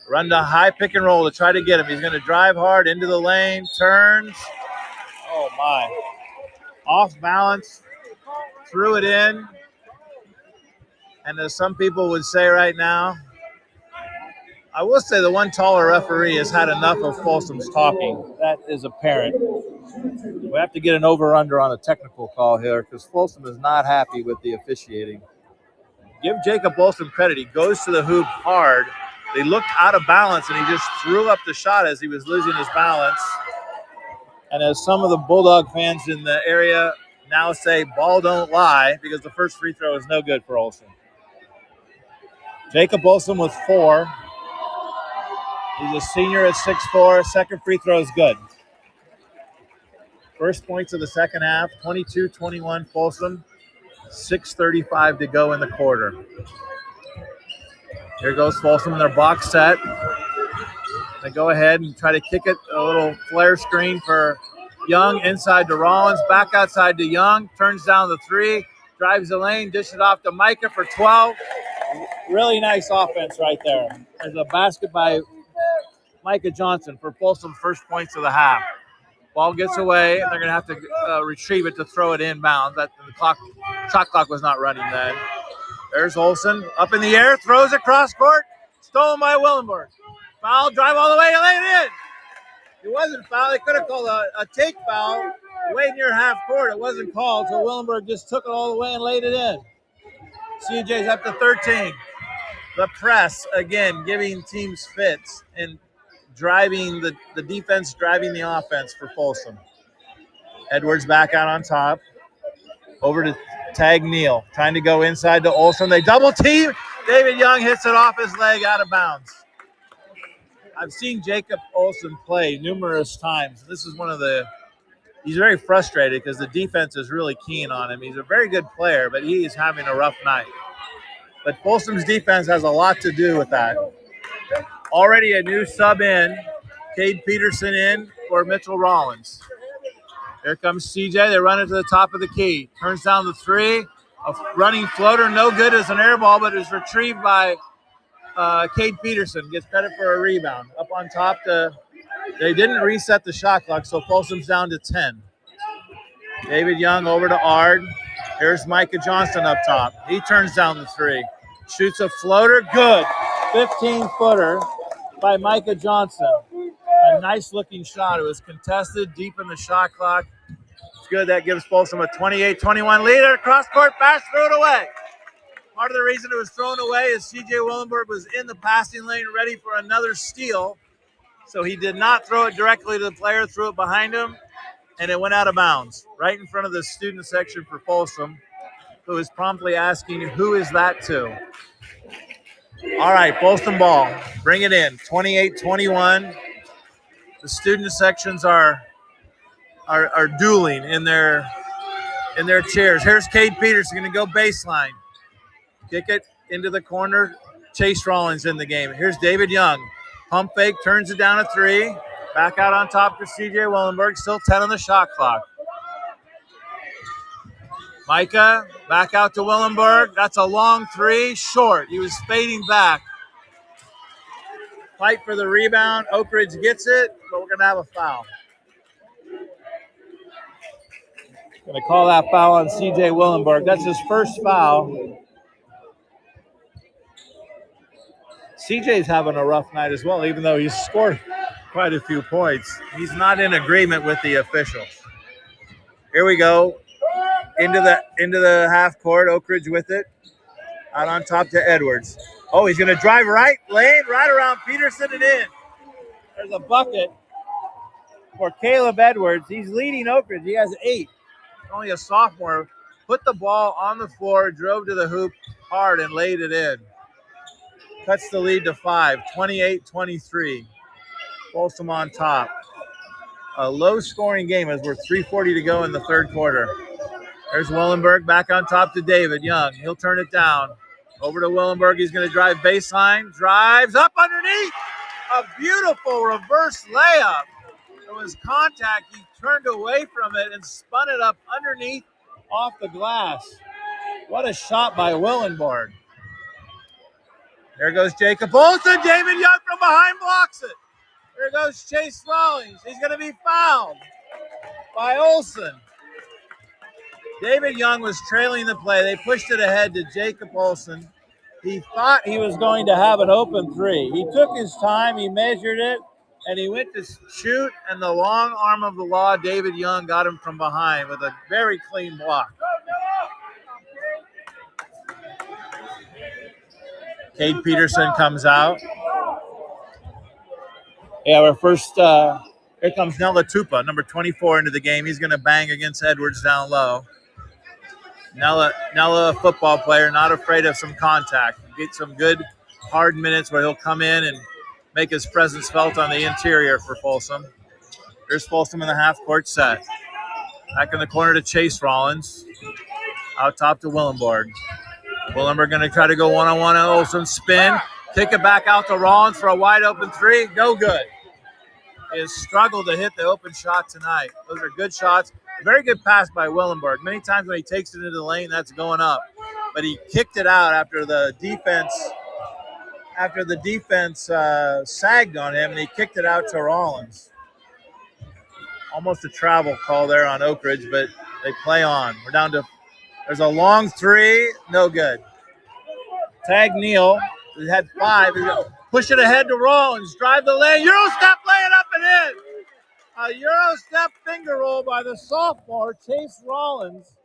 Run to high pick and roll to try to get him. He's going to drive hard into the lane. Turns. Oh, my. Off balance. Threw it in. And as some people would say right now, I will say the one taller referee has had enough of Folsom's talking. That is apparent. We have to get an over-under on a technical call here because Folsom is not happy with the officiating. Give Jacob Olson credit. He goes to the hoop hard. They looked out of balance, and he just threw up the shot as he was losing his balance. And as some of the Bulldog fans in the area now say, ball don't lie, because the first free throw is no good for Olson. Jacob Olson with 4. He's a senior at 6'4". Second free throw is good. First points of the second half, 22-21 Folsom. 6:35 to go in the quarter. Here goes Folsom in their box set. They go ahead and try to kick it, a little flare screen for Young, inside to Rollins, back outside to Young, turns down the 3, drives the lane, dishes it off to Micah for 12. Really nice offense right there. There's a basket by Micah Johnson for Folsom's first points of the half. Ball gets away, and they're going to have to retrieve it to throw it inbounds. The shot clock was not running then. There's Olson up in the air, throws it cross court, stolen by Willenborg. Foul, drive all the way, lay it in. It wasn't foul. They could have called a take foul way near half court. It wasn't called, so Willenborg just took it all the way and laid it in. CJ's up to 13. The press, again, giving teams fits and driving the defense, driving the offense for Folsom. Edwards back out on top. Over to tag Neal. Trying to go inside to Olson. They double team. David Young hits it off his leg out of bounds. I've seen Jacob Olson play numerous times. This is he's very frustrated because the defense is really keen on him. He's a very good player, but he is having a rough night. But Folsom's defense has a lot to do with that. Already a new sub in. Cade Peterson in for Mitchell Rollins. Here comes CJ. They run it to the top of the key. Turns down the three. A running floater, no good as an air ball, but is retrieved by Cade Peterson. Gets credit for a rebound. Up on top, they didn't reset the shot clock, so Folsom's down to 10. David Young over to Ard. Here's Micah Johnston up top. He turns down the three. Shoots a floater. Good. 15-footer by Micah Johnston. A nice-looking shot. It was contested deep in the shot clock. It's good. That gives Folsom a 28-21 lead. Cross-court pass, throw it away. Part of the reason it was thrown away is C.J. Willenberg was in the passing lane ready for another steal. So he did not throw it directly to the player, threw it behind him, and it went out of bounds right in front of the student section for Folsom, who is promptly asking, who is that to? All right, Folsom ball. Bring it in. 28-21. The student sections are dueling in their chairs. Here's Cade Peterson going to go baseline. Kick it into the corner. Chase Rollins in the game. Here's David Young. Pump fake, turns it down a three. Back out on top to C.J. Willenberg. Still 10 on the shot clock. Micah, back out to Willenberg. That's a long three. Short. He was fading back. Fight for the rebound. Oak Ridge gets it, but we're going to have a foul. Going to call that foul on C.J. Willenberg. That's his first foul. CJ's having a rough night as well, even though he's scored quite a few points. He's not in agreement with the officials. Here we go. Into the half court. Oak Ridge with it. Out on top to Edwards. Oh, he's going to drive right lane, right around Peterson and in. There's a bucket for Caleb Edwards. He's leading Oak Ridge. He has 8. Only a sophomore. Put the ball on the floor, drove to the hoop hard, and laid it in. Cuts the lead to 5, 28-23. Folsom on top. A low-scoring game as we're 3:40 to go in the third quarter. There's Willenberg back on top to David Young. He'll turn it down. Over to Willenberg. He's going to drive baseline. Drives up underneath. A beautiful reverse layup. There was contact. He turned away from it and spun it up underneath off the glass. What a shot by Willenberg. There goes Jacob Olsen. David Young from behind blocks it. There goes Chase Rawlings. He's going to be fouled by Olsen. David Young was trailing the play. They pushed it ahead to Jacob Olsen. He thought he was going to have an open three. He took his time. He measured it, and he went to shoot, and the long arm of the law, David Young, got him from behind with a very clean block. Cade Peterson comes out. Yeah, our first, here comes Nella Tupa, number 24 into the game. He's going to bang against Edwards down low. Nella, a football player, not afraid of some contact. Get some good hard minutes where he'll come in and make his presence felt on the interior for Folsom. Here's Folsom in the half-court set. Back in the corner to Chase Rollins. Out top to Willenberg. Willenberg going to try to go one-on-one on Olsen. Spin. Kick it back out to Rollins for a wide-open three. No good. He has struggled to hit the open shot tonight. Those are good shots. A very good pass by Willenberg. Many times when he takes it into the lane, that's going up. But he kicked it out after the defense sagged on him, and he kicked it out to Rollins. Almost a travel call there on Oak Ridge, but they play on. We're down to – there's a long three. No good. Tag Neal. He had 5. Push it ahead to Rollins. Drive the lane. Euro-step, lay it up and in. A Euro-step finger roll by the sophomore, Chase Rollins.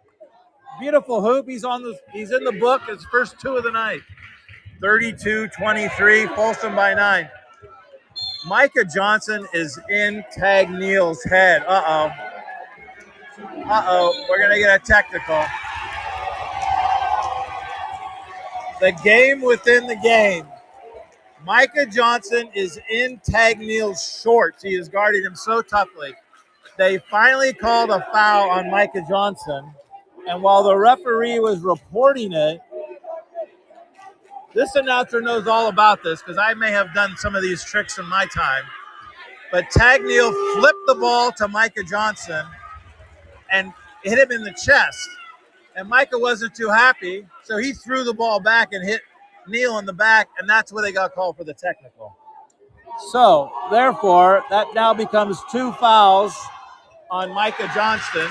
Beautiful hoop. He's in the book. His first 2 of the night. 32-23, Folsom by 9. Micah Johnson is in Tag Neal's head. Uh-oh. We're going to get a technical. The game within the game. Micah Johnson is in Tag Neal's shorts. He is guarding him so toughly. They finally called a foul on Micah Johnson. And while the referee was reporting it, this announcer knows all about this because I may have done some of these tricks in my time. But Tag Neal flipped the ball to Micah Johnson, and it hit him in the chest. And Micah wasn't too happy, so he threw the ball back and hit Neal in the back, and that's where they got called for the technical. So, therefore, that now becomes 2 fouls on Micah Johnston.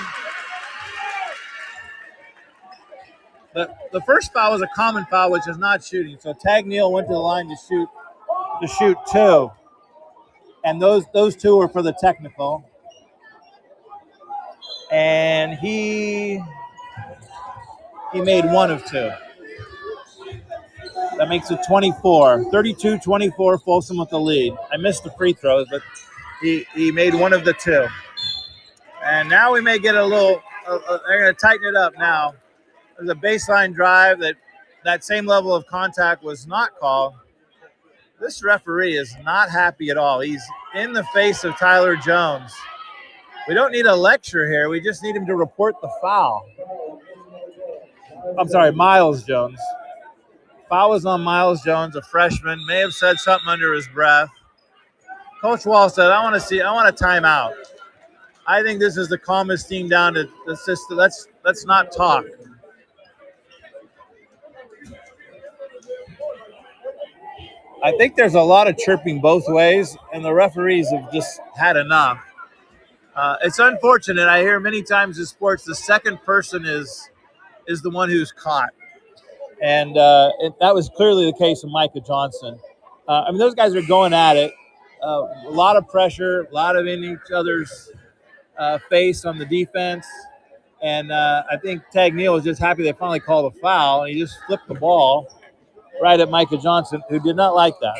The first foul was a common foul, which is not shooting. So Tag Neal went to the line to shoot 2, and those 2 were for the technical. And he made 1 of 2. That makes it 24. 32-24, Folsom with the lead. I missed the free throws, but he made 1 of the 2. And now we may get a little, they're going to tighten it up now. There's a baseline drive that same level of contact was not called. This referee is not happy at all. He's in the face of Tyler Jones. We don't need a lecture here. We just need him to report the foul. I'm sorry, Miles Jones. Foul was on Miles Jones, a freshman. May have said something under his breath. Coach Wall said, I want a timeout. I think this is the calmest team down to the system. Let's not talk. I think there's a lot of chirping both ways, and the referees have just had enough. It's unfortunate. I hear many times in sports the second person is the one who's caught. And that was clearly the case of Micah Johnson. Those guys are going at it. A lot of pressure, a lot of in each other's face on the defense. And I think Tag Neal was just happy they finally called a foul, and he just flipped the ball right at Micah Johnson, who did not like that.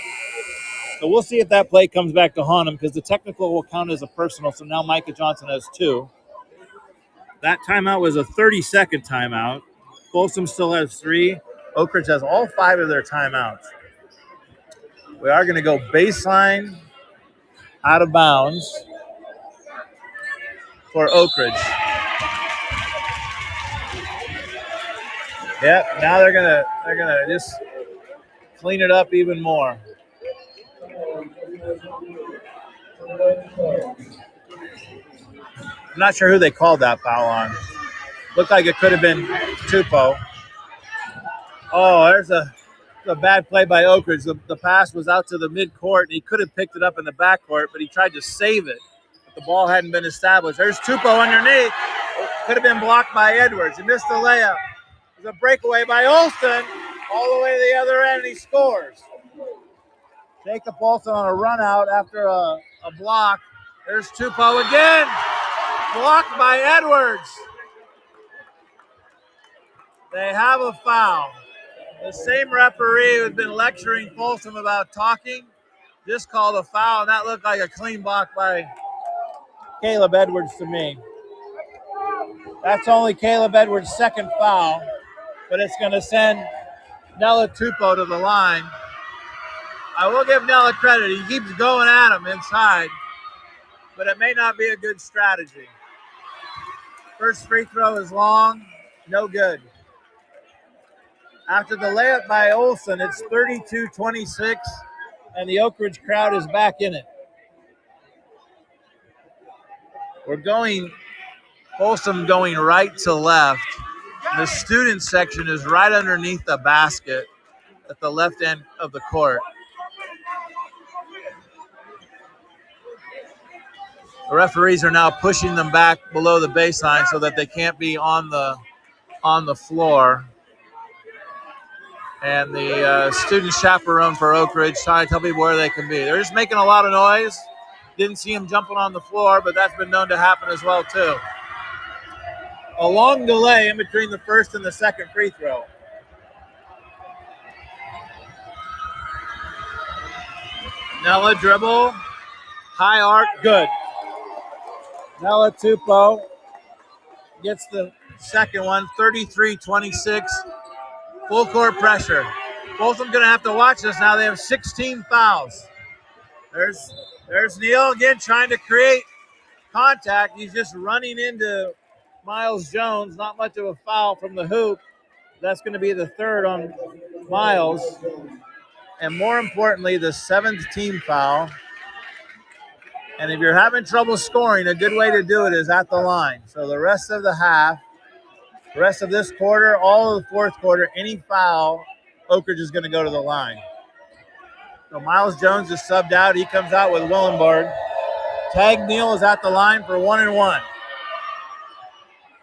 So we'll see if that play comes back to haunt him, because the technical will count as a personal, so now Micah Johnson has 2. That timeout was a 30-second timeout. Folsom still has 3. Oak Ridge has all 5 of their timeouts. We are going to go baseline out of bounds for Oak Ridge. Yep, now they're gonna just clean it up even more. I'm not sure who they called that foul on. Looked like it could have been Tupou. Oh, there's a bad play by Oak Ridge. The pass was out to the midcourt, and he could have picked it up in the backcourt, but he tried to save it. But the ball hadn't been established. There's Tupou underneath. Could have been blocked by Edwards. He missed the layup. There's a breakaway by Olsen all the way to the other end, and he scores. Jacob Olsen on a run out after a block. There's Tupou again. Blocked by Edwards. They have a foul. The same referee who's been lecturing Folsom about talking just called a foul, and that looked like a clean block by Caleb Edwards to me. That's only Caleb Edwards' second foul, but it's going to send Nella Tupou to the line. I will give Nella credit. He keeps going at him inside, but it may not be a good strategy. First free throw is long, no good. After the layup by Olsen, it's 32-26, and the Oak Ridge crowd is back in it. Folsom going right to left. The student section is right underneath the basket at the left end of the court. The referees are now pushing them back below the baseline so that they can't be on the floor. And the student chaperone for Oak Ridge trying to tell people where they can be. They're just making a lot of noise. Didn't see them jumping on the floor, but that's been known to happen as well, too. A long delay in between the first and the second free throw. Nella dribble. High arc, good. Nella Tupou gets the second one, 33-26. Full court pressure. Folsom going to have to watch this now. They have 16 fouls. There's Neal again trying to create contact. He's just running into Miles Jones. Not much of a foul from the hoop. That's going to be the third on Miles. And more importantly, the 7th team foul And if you're having trouble scoring, a good way to do it is at the line. So the rest of the half, the rest of this quarter, all of the fourth quarter, any foul, Oak Ridge is going to go to the line. So Miles Jones is subbed out. He comes out with Willenborg. Tag Neal is at the line for 1-1.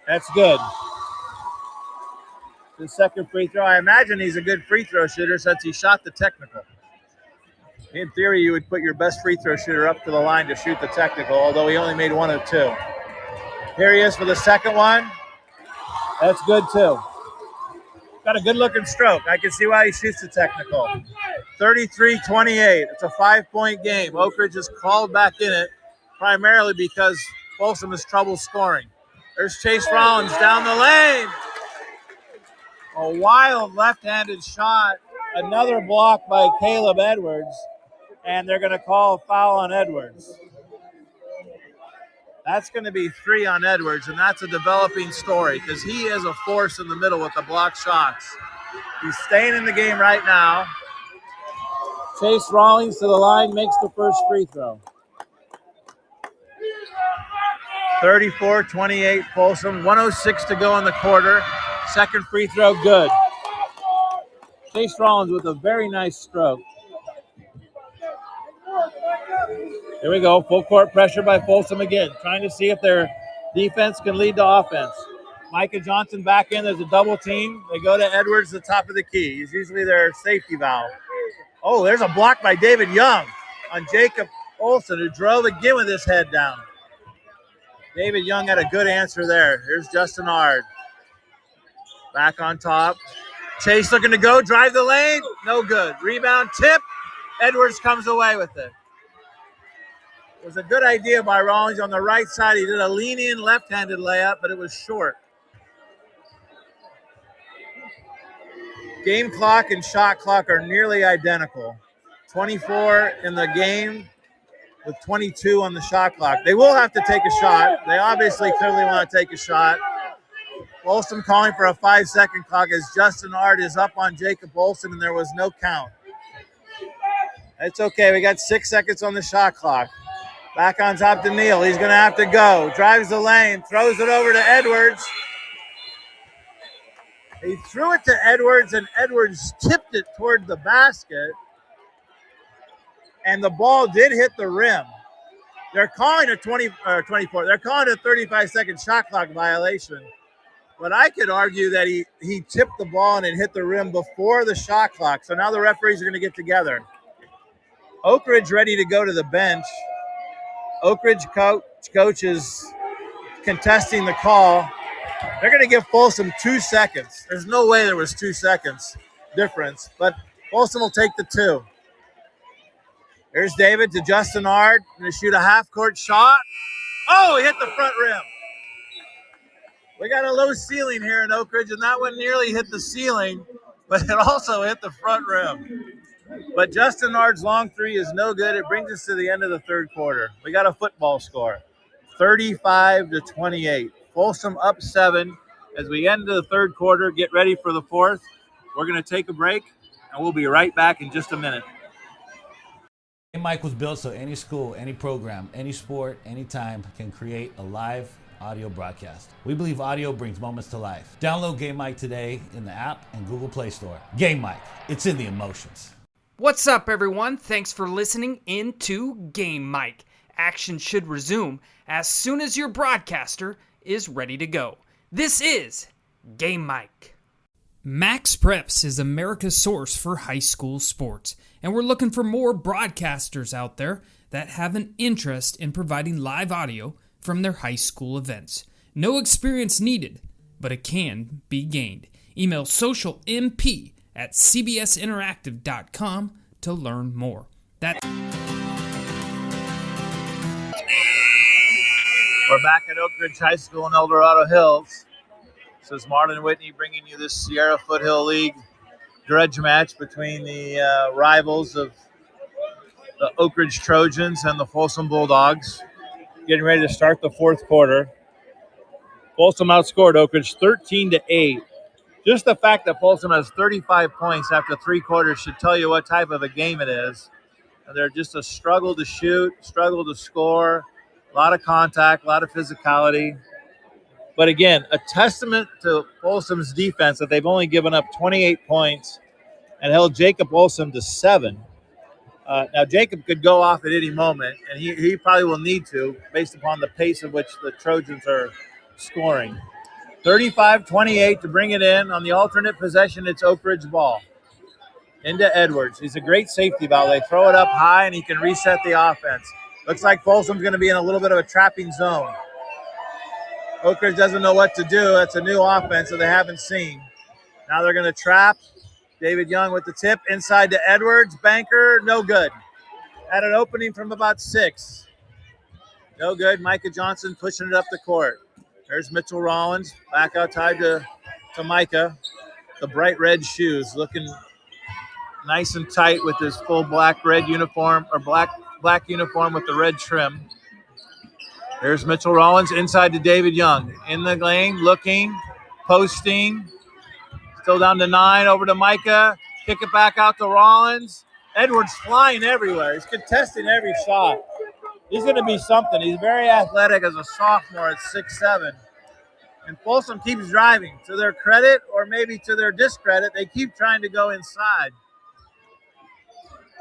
That's good. The second free throw. I imagine he's a good free throw shooter since he shot the technical. In theory, you would put your best free throw shooter up to the line to shoot the technical, although he only made 1 of 2. Here he is for the second one. That's good too. Got a good looking stroke. I can see why he shoots the technical. 33-28. It's a 5-point game. Oak Ridge is called back in it primarily because Folsom has trouble scoring. There's Chase Rollins down the lane. A wild left-handed shot. Another block by Caleb Edwards. And they're going to call a foul on Edwards. That's going to be 3 on Edwards, and that's a developing story because he is a force in the middle with the block shots. He's staying in the game right now. Chase Rawlings to the line, makes the first free throw. 34-28 Folsom, 1:06 to go in the quarter. Second free throw, good. Chase Rawlings with a very nice stroke. Here we go, full court pressure by Folsom again, trying to see if their defense can lead to offense. Micah Johnson back in, there's a double team. They go to Edwards, the top of the key. He's usually their safety valve. Oh, there's a block by David Young on Jacob Olson, who drove again with his head down. David Young had a good answer there. Here's Justin Ard. Back on top. Chase looking to go, drive the lane. No good. Rebound, tip. Edwards comes away with it. It was a good idea by Rawlings on the right side. He did a lean-in left-handed layup, but it was short. Game clock and shot clock are nearly identical. 24 in the game with 22 on the shot clock. They will have to take a shot. They obviously clearly want to take a shot. Folsom calling for a 5-second clock as Justin Ard is up on Jacob Olson, and there was no count. It's okay. We got 6 seconds on the shot clock. Back on top to Neal. He's going to have to go. Drives the lane. Throws it over to Edwards. He threw it to Edwards, and Edwards tipped it toward the basket. And the ball did hit the rim. They're calling a 24. They're calling a 35-second shot clock violation. But I could argue that he tipped the ball and it hit the rim before the shot clock. So now the referees are going to get together. Oak Ridge ready to go to the bench. Oak Ridge coach is contesting the call. They're going to give Folsom 2 seconds. There's no way there was 2 seconds difference, but Folsom will take the 2. Here's David to Justin Ard. Going to shoot a half-court shot. Oh, he hit the front rim. We got a low ceiling here in Oak Ridge, and that one nearly hit the ceiling, but it also hit the front rim. But Justin Ard's long three is no good. It brings us to the end of the third quarter. We got a football score, 35-28. Folsom up 7 as we end the third quarter. Get ready for the fourth. We're going to take a break, and we'll be right back in just a minute. Game Mic was built so any school, any program, any sport, anytime can create a live audio broadcast. We believe audio brings moments to life. Download Game Mic today in the app and Google Play Store. Game Mic, it's in the emotions. What's up, everyone? Thanks for listening into Game Mic. Action should resume as soon as your broadcaster is ready to go. This is Game Mic. Max Preps is America's source for high school sports, and we're looking for more broadcasters out there that have an interest in providing live audio from their high school events. No experience needed, but it can be gained. Email socialmp@cbsinteractive.com to learn more. We're back at Oak Ridge High School in El Dorado Hills. This is Marlon Whitney bringing you this Sierra Foothill League grudge match between the rivals of the Oak Ridge Trojans and the Folsom Bulldogs. Getting ready to start the fourth quarter. Folsom outscored Oak Ridge 13-8. Just the fact that Folsom has 35 points after 3 quarters should tell you what type of a game it is. They're just a struggle to shoot, struggle to score, a lot of contact, a lot of physicality. But again, a testament to Folsom's defense that they've only given up 28 points and held Jacob Folsom to 7. Now, Jacob could go off at any moment, and he probably will need to based upon the pace at which the Trojans are scoring. 35-28 to bring it in. On the alternate possession, it's Oak Ridge ball. Into Edwards. He's a great safety valve. They throw it up high, and he can reset the offense. Looks like Folsom's going to be in a little bit of a trapping zone. Oak Ridge doesn't know what to do. That's a new offense that they haven't seen. Now they're going to trap. David Young with the tip. Inside to Edwards. Banker, no good. Had an opening from about 6. No good. Micah Johnson pushing it up the court. There's Mitchell Rollins. Back outside to Micah. The bright red shoes looking nice and tight with his full black-red uniform, or black uniform with the red trim. There's Mitchell Rollins inside to David Young. In the lane, looking, posting. Still down to 9, over to Micah. Kick it back out to Rollins. Edwards flying everywhere. He's contesting every shot. He's going to be something. He's very athletic as a sophomore at 6'7". And Folsom keeps driving. To their credit, or maybe to their discredit, they keep trying to go inside.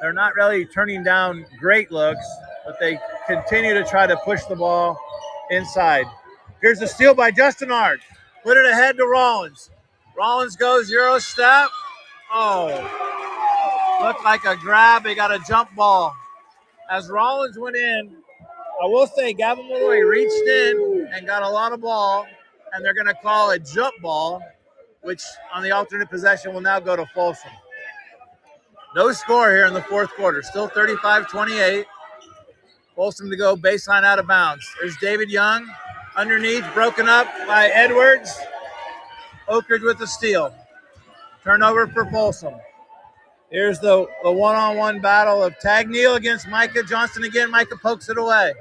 They're not really turning down great looks, but they continue to try to push the ball inside. Here's a steal by Justin Ard. Put it ahead to Rollins. Rollins goes Euro step. Oh, looked like a grab. They got a jump ball. As Rollins went in, I will say Gavin Malloy reached in and got a lot of ball, and they're going to call a jump ball, which on the alternate possession will now go to Folsom. No score here in the fourth quarter. Still 35-28. Folsom to go baseline out of bounds. There's David Young. Underneath, broken up by Edwards. Oak Ridge with the steal. Turnover for Folsom. Here's the one-on-one battle of Tagneal against Micah Johnston again. Micah pokes it away.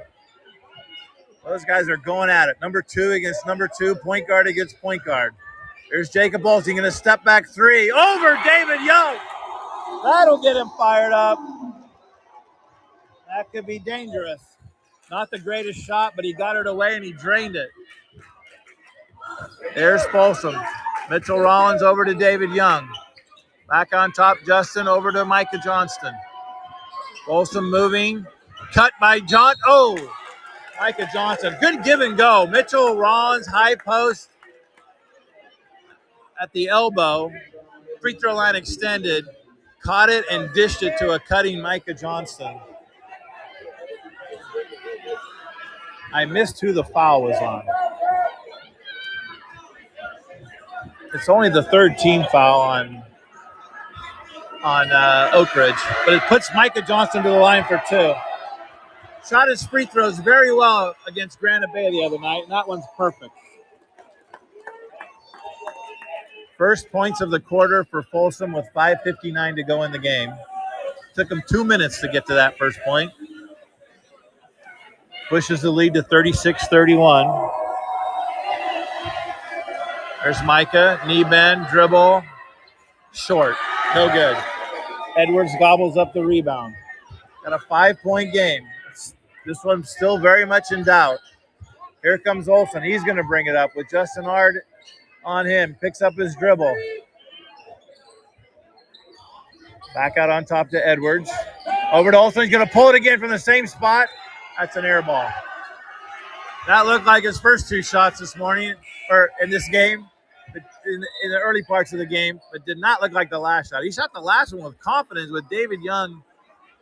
Those guys are going at it. Number 2 against number 2. Point guard against point guard. There's Jacob Olsen going to step back 3. Over David Young. That'll get him fired up. That could be dangerous. Not the greatest shot, but he got it away and he drained it. There's Folsom. Mitchell Rollins over to David Young. Back on top, Justin over to Micah Johnston. Folsom moving. Cut by John. Oh, Micah Johnson. Good give and go. Mitchell Rollins, high post at the elbow. Free throw line extended. Caught it and dished it to a cutting Micah Johnston. I missed who the foul was on. It's only the third team foul on Oak Ridge, but it puts Micah Johnston to the line for 2. Shot his free throws very well against Granite Bay the other night, and that one's perfect. First points of the quarter for Folsom with 5:59 to go in the game. Took them 2 minutes to get to that first point. Pushes the lead to 36-31. There's Micah, knee bend, dribble, short, no good. Edwards gobbles up the rebound. Got a 5-point game. This one's still very much in doubt. Here comes Olsen. He's going to bring it up with Justin Ard on him. Picks up his dribble. Back out on top to Edwards. Over to Olsen. He's going to pull it again from the same spot. That's an air ball. That looked like his first 2 shots this morning, or in this game, in the early parts of the game, but did not look like the last shot. He shot the last one with confidence with David Young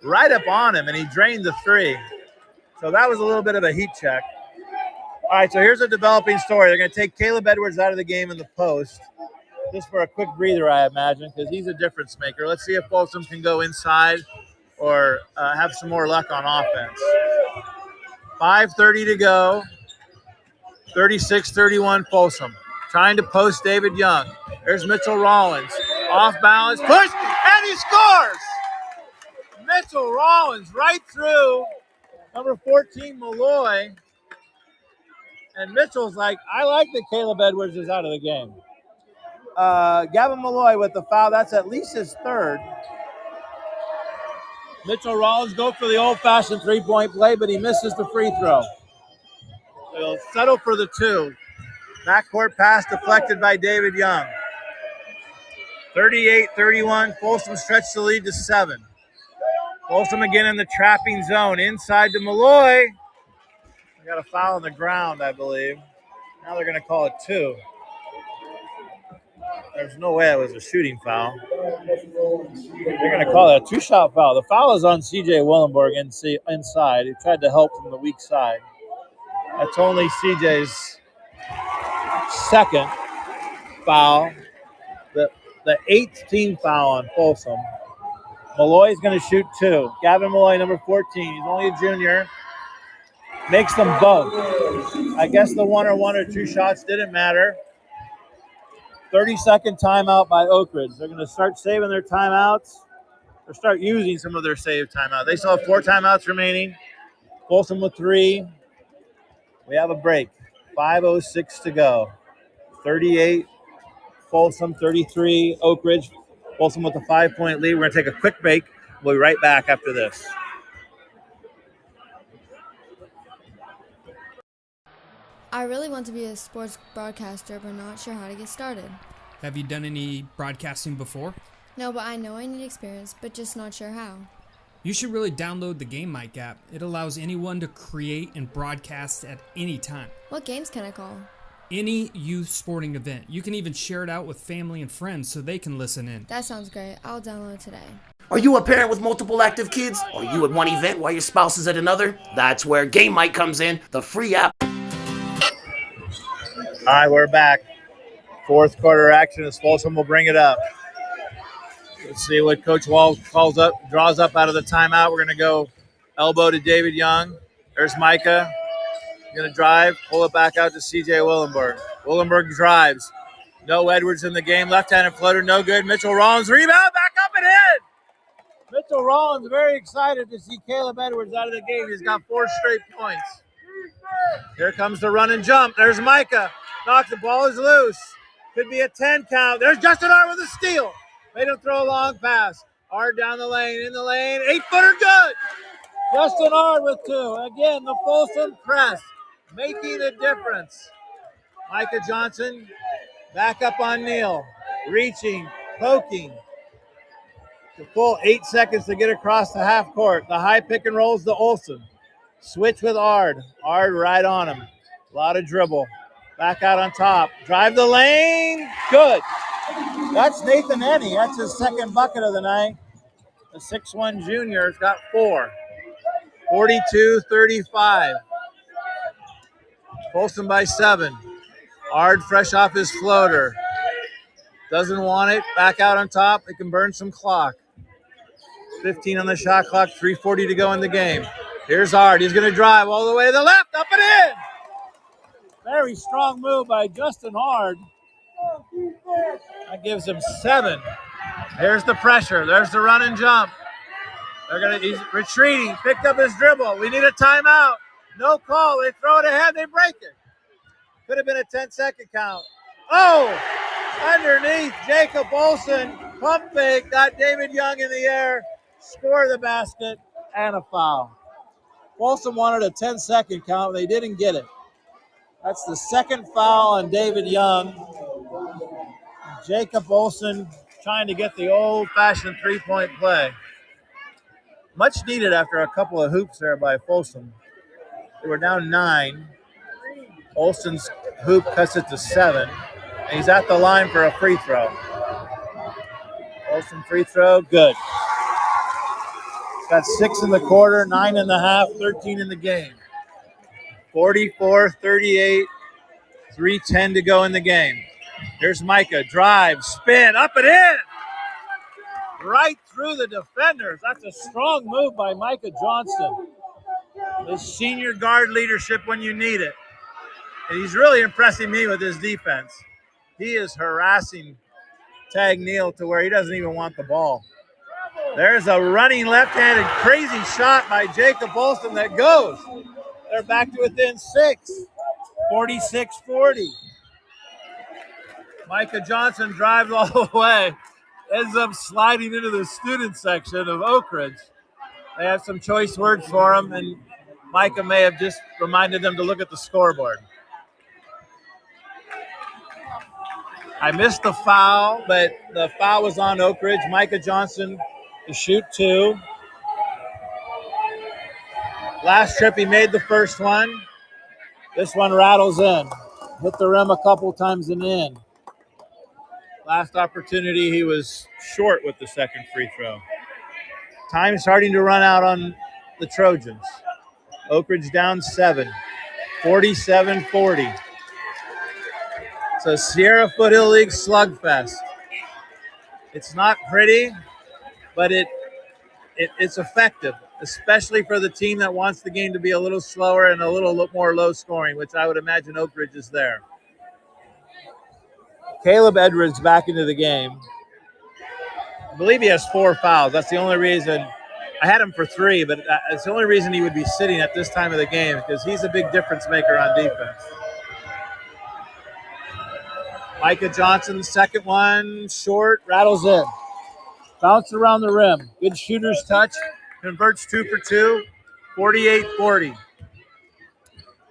right up on him, and he drained the 3. So that was a little bit of a heat check. All right, so here's a developing story. They're going to take Caleb Edwards out of the game in the post, just for a quick breather, I imagine, because he's a difference maker. Let's see if Folsom can go inside or have some more luck on offense. 5:30 to go. 36-31 Folsom. Trying to post David Young. There's Mitchell Rollins. Off balance. Push, and he scores! Mitchell Rollins right through number 14, Malloy. And Mitchell's like, I like that Caleb Edwards is out of the game. Gavin Malloy with the foul. That's at least his 3rd. Mitchell Rollins go for the old-fashioned three-point play, but he misses the free throw. He'll settle for the two. Backcourt pass deflected by David Young. 38-31, Folsom stretched the lead to 7. Folsom again in the trapping zone. Inside to Malloy. They got a foul on the ground, I believe. Now they're going to call it 2. There's no way it was a shooting foul. They're going to call it a 2-shot foul. The foul is on C.J. Willenborg inside. He tried to help from the weak side. That's only C.J.'s second foul. The 8th team foul on Folsom. Malloy's going to shoot 2. Gavin Malloy, number 14. He's only a junior. Makes them both. I guess the one or two shots didn't matter. 30-second timeout by Oak Ridge. They're going to start saving their timeouts or start using some of their saved timeouts. They still have 4 timeouts remaining. Folsom with 3. We have a break. 5:06 to go. 38, Folsom, 33, Oak Ridge. Folsom with a 5-point lead. We're going to take a quick break. We'll be right back after this. I really want to be a sports broadcaster, but not sure how to get started. Have you done any broadcasting before? No, but I know I need experience, but just not sure how. You should really download the Game Mic app. It allows anyone to create and broadcast at any time. What games can I call? Any youth sporting event. You can even share it out with family and friends so they can listen in. That sounds great. I'll download today. Are you a parent with multiple active kids? Are you at one event while your spouse is at another? That's where Game Mic comes in, the free app. All right, we're back. Fourth quarter action as Folsom will bring it up. Let's see what Coach Wall draws up out of the timeout. We're going to go elbow to David Young. There's Micah. Going to drive, pull it back out to C.J. Willenborg. Willenborg drives. No Edwards in the game. Left-handed floater, no good. Mitchell Rollins rebound, back up and in. Mitchell Rollins very excited to see Caleb Edwards out of the game. He's got 4 straight points. Here comes the run and jump. There's Micah. Knocks the ball is loose. Could be a 10 count. There's Justin Ard with a steal. Made him throw a long pass. Ard down the lane, in the lane. 8-footer good. Justin Ard with 2. Again, the Folsom press making a difference. Micah Johnson back up on Neal. Reaching, poking. The full 8 seconds to get across the half court. The high pick and rolls to Olsen. Switch with Ard. Ard right on him. A lot of dribble. Back out on top. Drive the lane. Good. That's Nathan Ennie. That's his second bucket of the night. The 6'1 junior's got 4. 42-35. Folsom by 7. Ard fresh off his floater. Doesn't want it. Back out on top. It can burn some clock. 15 on the shot clock. 3:40 to go in the game. Here's Ard. He's going to drive all the way to the left. Up and in. Very strong move by Justin Ard. That gives him 7. Here's the pressure. There's the run and jump. He's retreating. Picked up his dribble. We need a timeout. No call. They throw it ahead. They break it. Could have been a 10-second count. Oh! Underneath, Jacob Olsen. Pump fake. Got David Young in the air. Score the basket. And a foul. Folsom wanted a 10-second count. They didn't get it. That's the second foul on David Young. Jacob Olsen trying to get the old-fashioned three-point play. Much needed after a couple of hoops there by Folsom. They were down 9. Olsen's hoop cuts it to 7. And he's at the line for a free throw. Olsen free throw, good. He's got 6 in the quarter, 9 in the half, 13 in the game. 44-38, 3:10 to go in the game. Here's Micah, drive, spin, up and in. Right through the defenders. That's a strong move by Micah Johnston. His senior guard leadership when you need it. And he's really impressing me with his defense. He is harassing Tag Neal to where he doesn't even want the ball. There's a running left-handed crazy shot by Jacob Olsen that goes. They're back to within 6, 46-40. Micah Johnson drives all the way, ends up sliding into the student section of Oak Ridge. They have some choice words for him, and Micah may have just reminded them to look at the scoreboard. I missed the foul, but the foul was on Oak Ridge. Micah Johnson to shoot 2. Last trip he made the first one. This one rattles in. Hit the rim a couple times and in. Last opportunity he was short with the second free throw. Time starting to run out on the Trojans. Oak Ridge down 7, 47-40. It's a Sierra Foothill League slugfest. It's not pretty, but it's effective, especially for the team that wants the game to be a little slower and a little more low scoring, which I would imagine Oak Ridge is there. Caleb Edwards back into the game. I believe he has 4 fouls. That's the only reason. I had him for 3, but it's the only reason he would be sitting at this time of the game, because he's a big difference maker on defense. Micah Johnson, second one, short, rattles in. Bounce around the rim. Good shooter's touch. Converts 2 for 2, 48-40.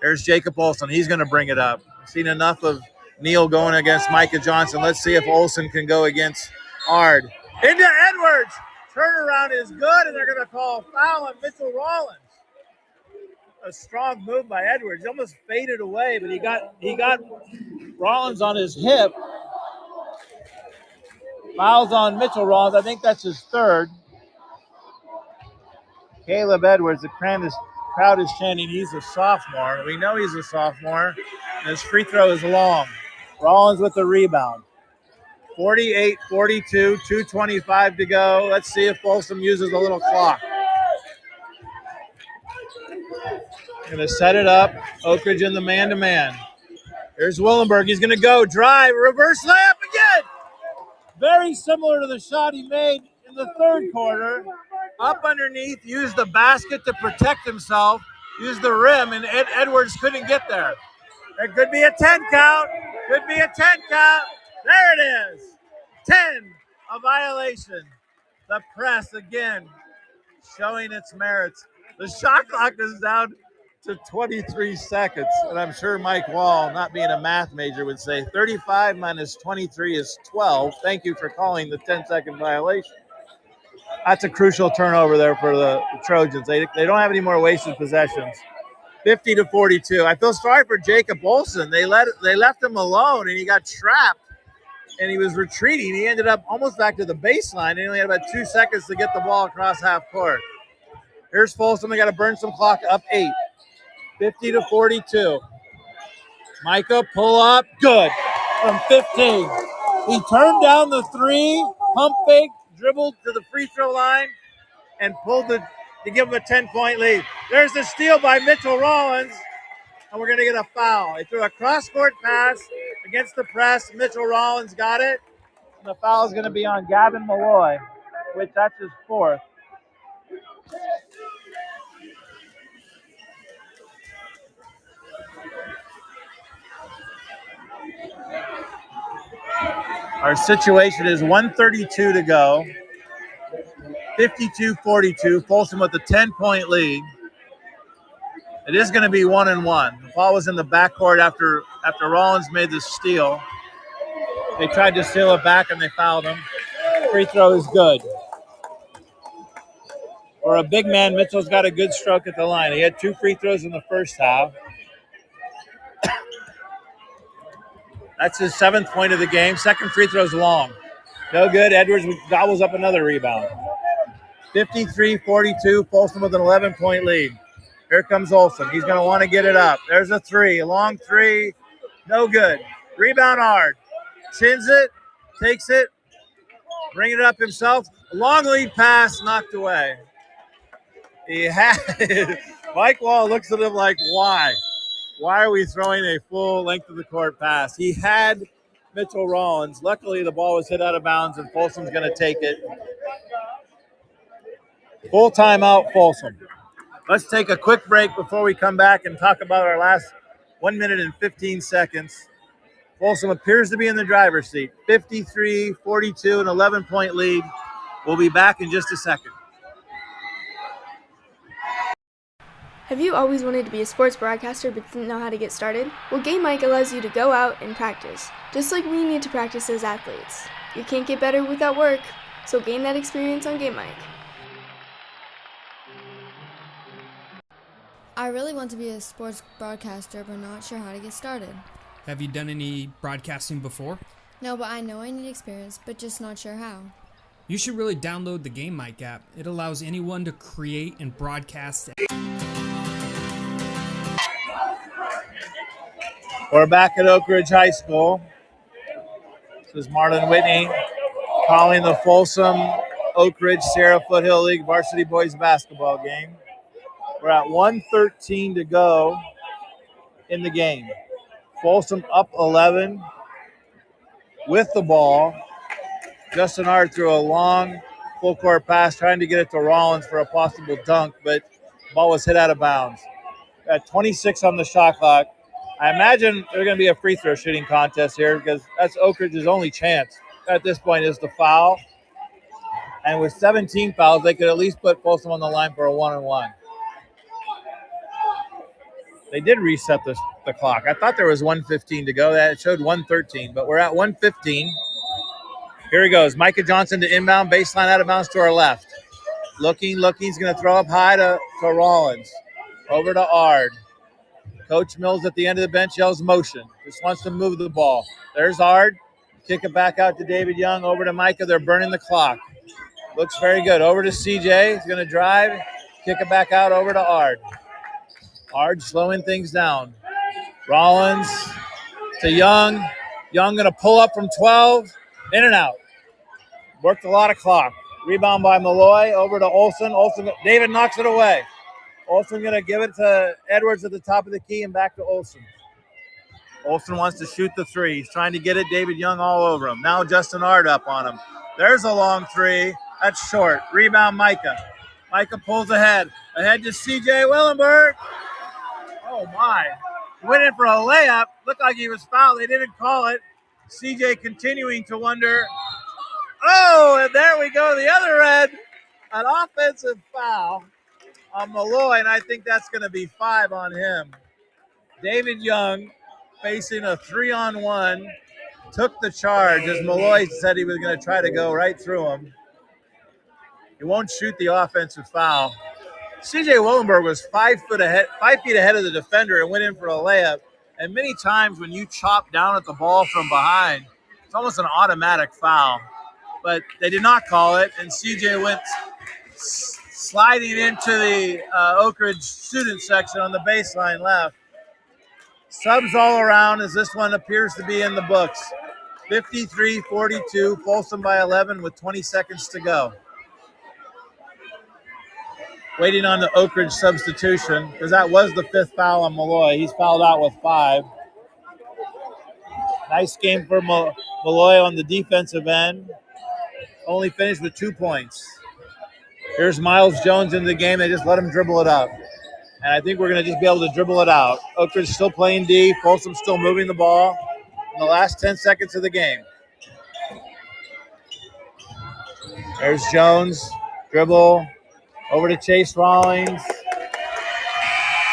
There's Jacob Olson. He's going to bring it up. I've seen enough of Neal going against Micah Johnson. Let's see if Olson can go against Ard. Into Edwards. Turnaround is good, and they're going to call a foul on Mitchell Rollins. A strong move by Edwards. He almost faded away, but he got Rollins on his hip. Fouls on Mitchell Rollins. I think that's his 3rd. Caleb Edwards, the crowd is chanting he's a sophomore. We know he's a sophomore. And his free throw is long. Rollins with the rebound. 48-42, 2:25 to go. Let's see if Folsom uses a little clock. Going to set it up. Oak Ridge in the man-to-man. Here's Willenberg. He's going to go. Drive. Reverse layup again. Very similar to the shot he made in the 3rd quarter. Up underneath. Used the basket to protect himself. Used the rim, and Edwards couldn't get there. There could be a 10 count. Could be a 10 count. There it is. 10, a violation. The press again showing its merits. The shot clock is down to 23 seconds. And I'm sure Mike Wall, not being a math major, would say 35 minus 23 is 12. Thank you for calling the 10-second violation. That's a crucial turnover there for the Trojans. They don't have any more wasted possessions. 50-42. I feel sorry for Jacob Olson. They left him alone, and he got trapped, and he was retreating. He ended up almost back to the baseline, and he only had about 2 seconds to get the ball across half court. Here's Folsom. They got to burn some clock, up 8. 50-42. Micah, pull up, good from 15. He turned down the 3, pump fake, dribbled to the free throw line, and pulled to give him a 10-point lead. There's the steal by Mitchell Rollins, and we're going to get a foul. He threw a cross-court pass against the press. Mitchell Rollins got it, and the foul is going to be on Gavin Malloy, which that's his 4th. Our situation is 1:32 to go. 52-42. Folsom with a 10-point lead. It is going to be 1-1. The ball was in the backcourt after Rollins made the steal. They tried to steal it back, and they fouled him. Free throw is good. For a big man, Mitchell's got a good stroke at the line. He had 2 free throws in the first half. That's his 7th point of the game. Second free throw's long. No good. Edwards gobbles up another rebound. 53-42. Folsom with an 11-point lead. Here comes Olson. He's going to want to get it up. There's a 3. A long 3. No good. Rebound hard. Chins it. Takes it. Bring it up himself. Long lead pass knocked away. He had Mike Wall looks at him like, why? Why are we throwing a full length of the court pass? He had Mitchell Rollins. Luckily, the ball was hit out of bounds, and Folsom's going to take it. Full timeout, Folsom. Let's take a quick break before we come back and talk about our last 1 minute and 15 seconds. Folsom appears to be in the driver's seat. 53-42, an 11-point lead. We'll be back in just a second. Have you always wanted to be a sports broadcaster but didn't know how to get started? Well, Game Mic allows you to go out and practice, just like we need to practice as athletes. You can't get better without work, so gain that experience on Game Mic. I really want to be a sports broadcaster, but not sure how to get started. Have you done any broadcasting before? No, but I know I need experience, but just not sure how. You should really download the Game Mic app. It allows anyone to create and broadcast. We're back at Oak Ridge High School. This is Marlon Whitney calling the Folsom Oak Ridge Sierra Foothill League varsity boys basketball game. We're at 1:13 to go in the game. Folsom up 11 with the ball. Justin Hart threw a long full court pass trying to get it to Rollins for a possible dunk, but the ball was hit out of bounds. At 26 on the shot clock. I imagine there's going to be a free throw shooting contest here because that's Oak Ridge's only chance at this point is to foul. And with 17 fouls, they could at least put Folsom on the line for a 1-on-1. They did reset the clock. I thought there was 1:15 to go. That showed 1:13, but we're at 1:15. Here he goes. Micah Johnson to inbound, baseline out of bounds to our left. Looking. He's going to throw up high to Rollins. Over to Ard. Coach Mills at the end of the bench yells motion. Just wants to move the ball. There's Ard. Kick it back out to David Young. Over to Micah. They're burning the clock. Looks very good. Over to CJ. He's going to drive. Kick it back out over to Ard. Ard slowing things down. Rollins to Young. Young going to pull up from 12. In and out. Worked a lot of clock. Rebound by Malloy. Over to Olsen. David knocks it away. Olsen going to give it to Edwards at the top of the key and back to Olsen. Olsen wants to shoot the three. He's trying to get it. David Young all over him. Now Justin Ard up on him. There's a long three. That's short. Rebound Micah. Micah pulls ahead. Ahead to C.J. Willenberg. Oh, my. He went in for a layup. Looked like he was fouled. They didn't call it. C.J. continuing to wonder. Oh, and there we go. The other end. An offensive foul on Malloy, and I think that's going to be 5 on him. David Young facing a 3-on-1, took the charge as Malloy said he was going to try to go right through him. He won't shoot the offensive foul. C.J. Willenberg was 5 feet ahead of the defender and went in for a layup. And many times when you chop down at the ball from behind, it's almost an automatic foul. But they did not call it, and C.J. went sliding into the Oak Ridge student section on the baseline left. Subs all around as this one appears to be in the books. 53-42, Folsom by 11 with 20 seconds to go. Waiting on the Oak Ridge substitution because that was the 5th foul on Malloy. He's fouled out with 5. Nice game for Malloy on the defensive end. Only finished with 2 points. Here's Miles Jones in the game. They just let him dribble it up. And I think we're going to just be able to dribble it out. Oak Ridge still playing D. Folsom still moving the ball in the last 10 seconds of the game. There's Jones. Dribble. Over to Chase Rawlings.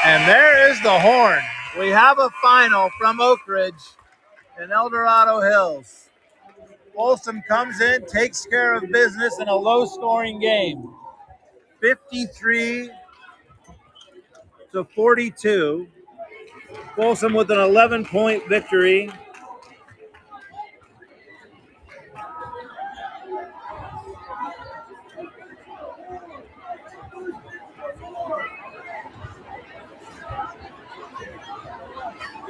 And there is the horn. We have a final from Oak Ridge in El Dorado Hills. Folsom comes in, takes care of business in a low-scoring game. 53-42. Folsom with an 11-point victory.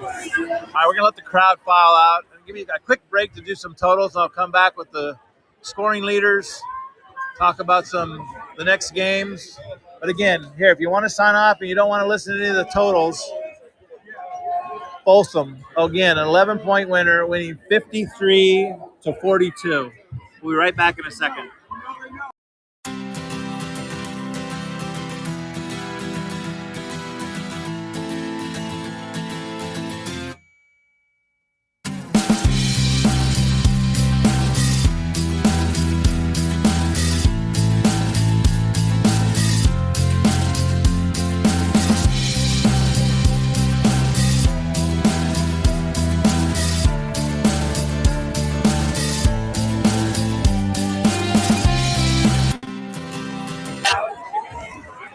All right, we're going to let the crowd file out and give you a quick break to do some totals. And I'll come back with the scoring leaders, talk about the next games. But again, here, if you want to sign off and you don't want to listen to any of the totals, Folsom, again, an 11-point winner, winning 53-42. We'll be right back in a second.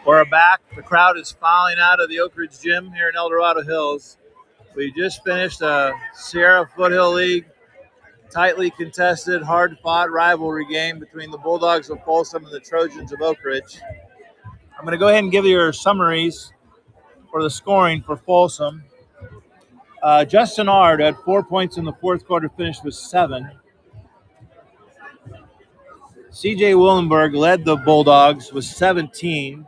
We're back. The crowd is filing out of the Oak Ridge Gym here in El Dorado Hills. We just finished a Sierra Foothill League tightly contested, hard-fought rivalry game between the Bulldogs of Folsom and the Trojans of Oak Ridge. I'm going to go ahead and give you your summaries for the scoring for Folsom. Justin Ard had 4 points in the fourth quarter, finished with 7. CJ Willenberg led the Bulldogs with 17.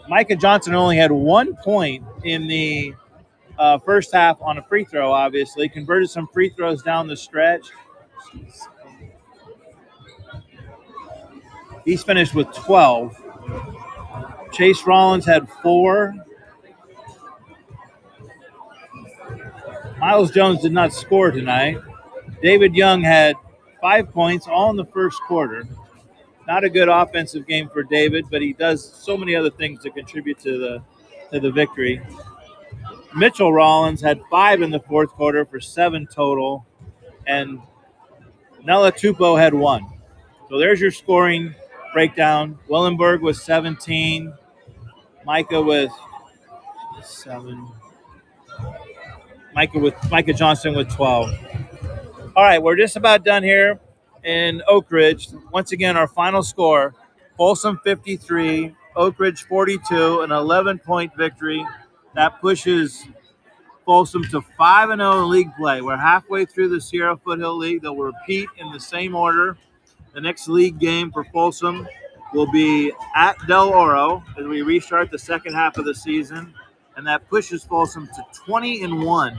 Micah Johnson only had 1 point in the first half on a free throw, obviously. Converted some free throws down the stretch. He's finished with 12. Chase Rollins had 4. Miles Jones did not score tonight. David Young had 5 points, all in the first quarter. Not a good offensive game for David, but he does so many other things to contribute to the victory. Mitchell Rollins had 5 in the fourth quarter for 7 total, and Nella Tupou had 1. So there's your scoring breakdown. Willenberg with 17, Micah with 7, Micah Johnson with 12. All right, we're just about done here in Oak Ridge. Once again, our final score: Folsom 53, Oak Ridge 42, an 11-point victory. That pushes Folsom to 5-0 in league play. We're halfway through the Sierra Foothill League. They'll repeat in the same order. The next league game for Folsom will be at Del Oro as we restart the second half of the season, and that pushes Folsom to 20-1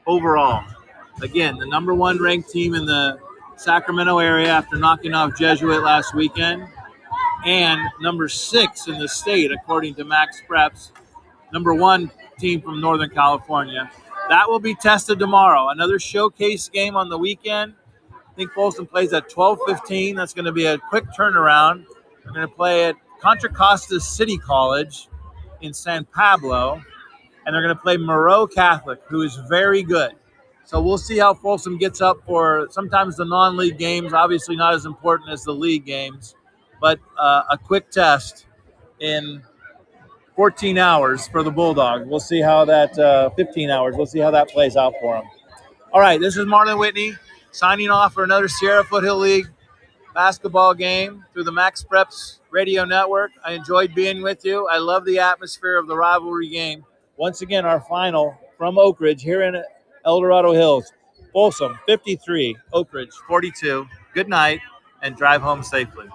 overall. Again, the number 1 ranked team in the Sacramento area after knocking off Jesuit last weekend, and number 6 in the state according to Max Preps, number 1 team from Northern California. That will be tested tomorrow. Another showcase game on the weekend. I think Folsom plays at 12:15. That's going to be a quick turnaround. They're going to play at Contra Costa City College in San Pablo, and they're going to play Moreau Catholic, who is very good. So we'll see how Folsom gets up for sometimes the non-league games, obviously not as important as the league games, but a quick test in 14 hours for the Bulldogs. We'll see how that 15 hours. We'll see how that plays out for them. All right, this is Marlon Whitney signing off for another Sierra Foothill League basketball game through the Max Preps Radio Network. I enjoyed being with you. I love the atmosphere of the rivalry game. Once again, our final from Oak Ridge here in El Dorado Hills. Folsom 53, Oak Ridge 42. Good night and drive home safely.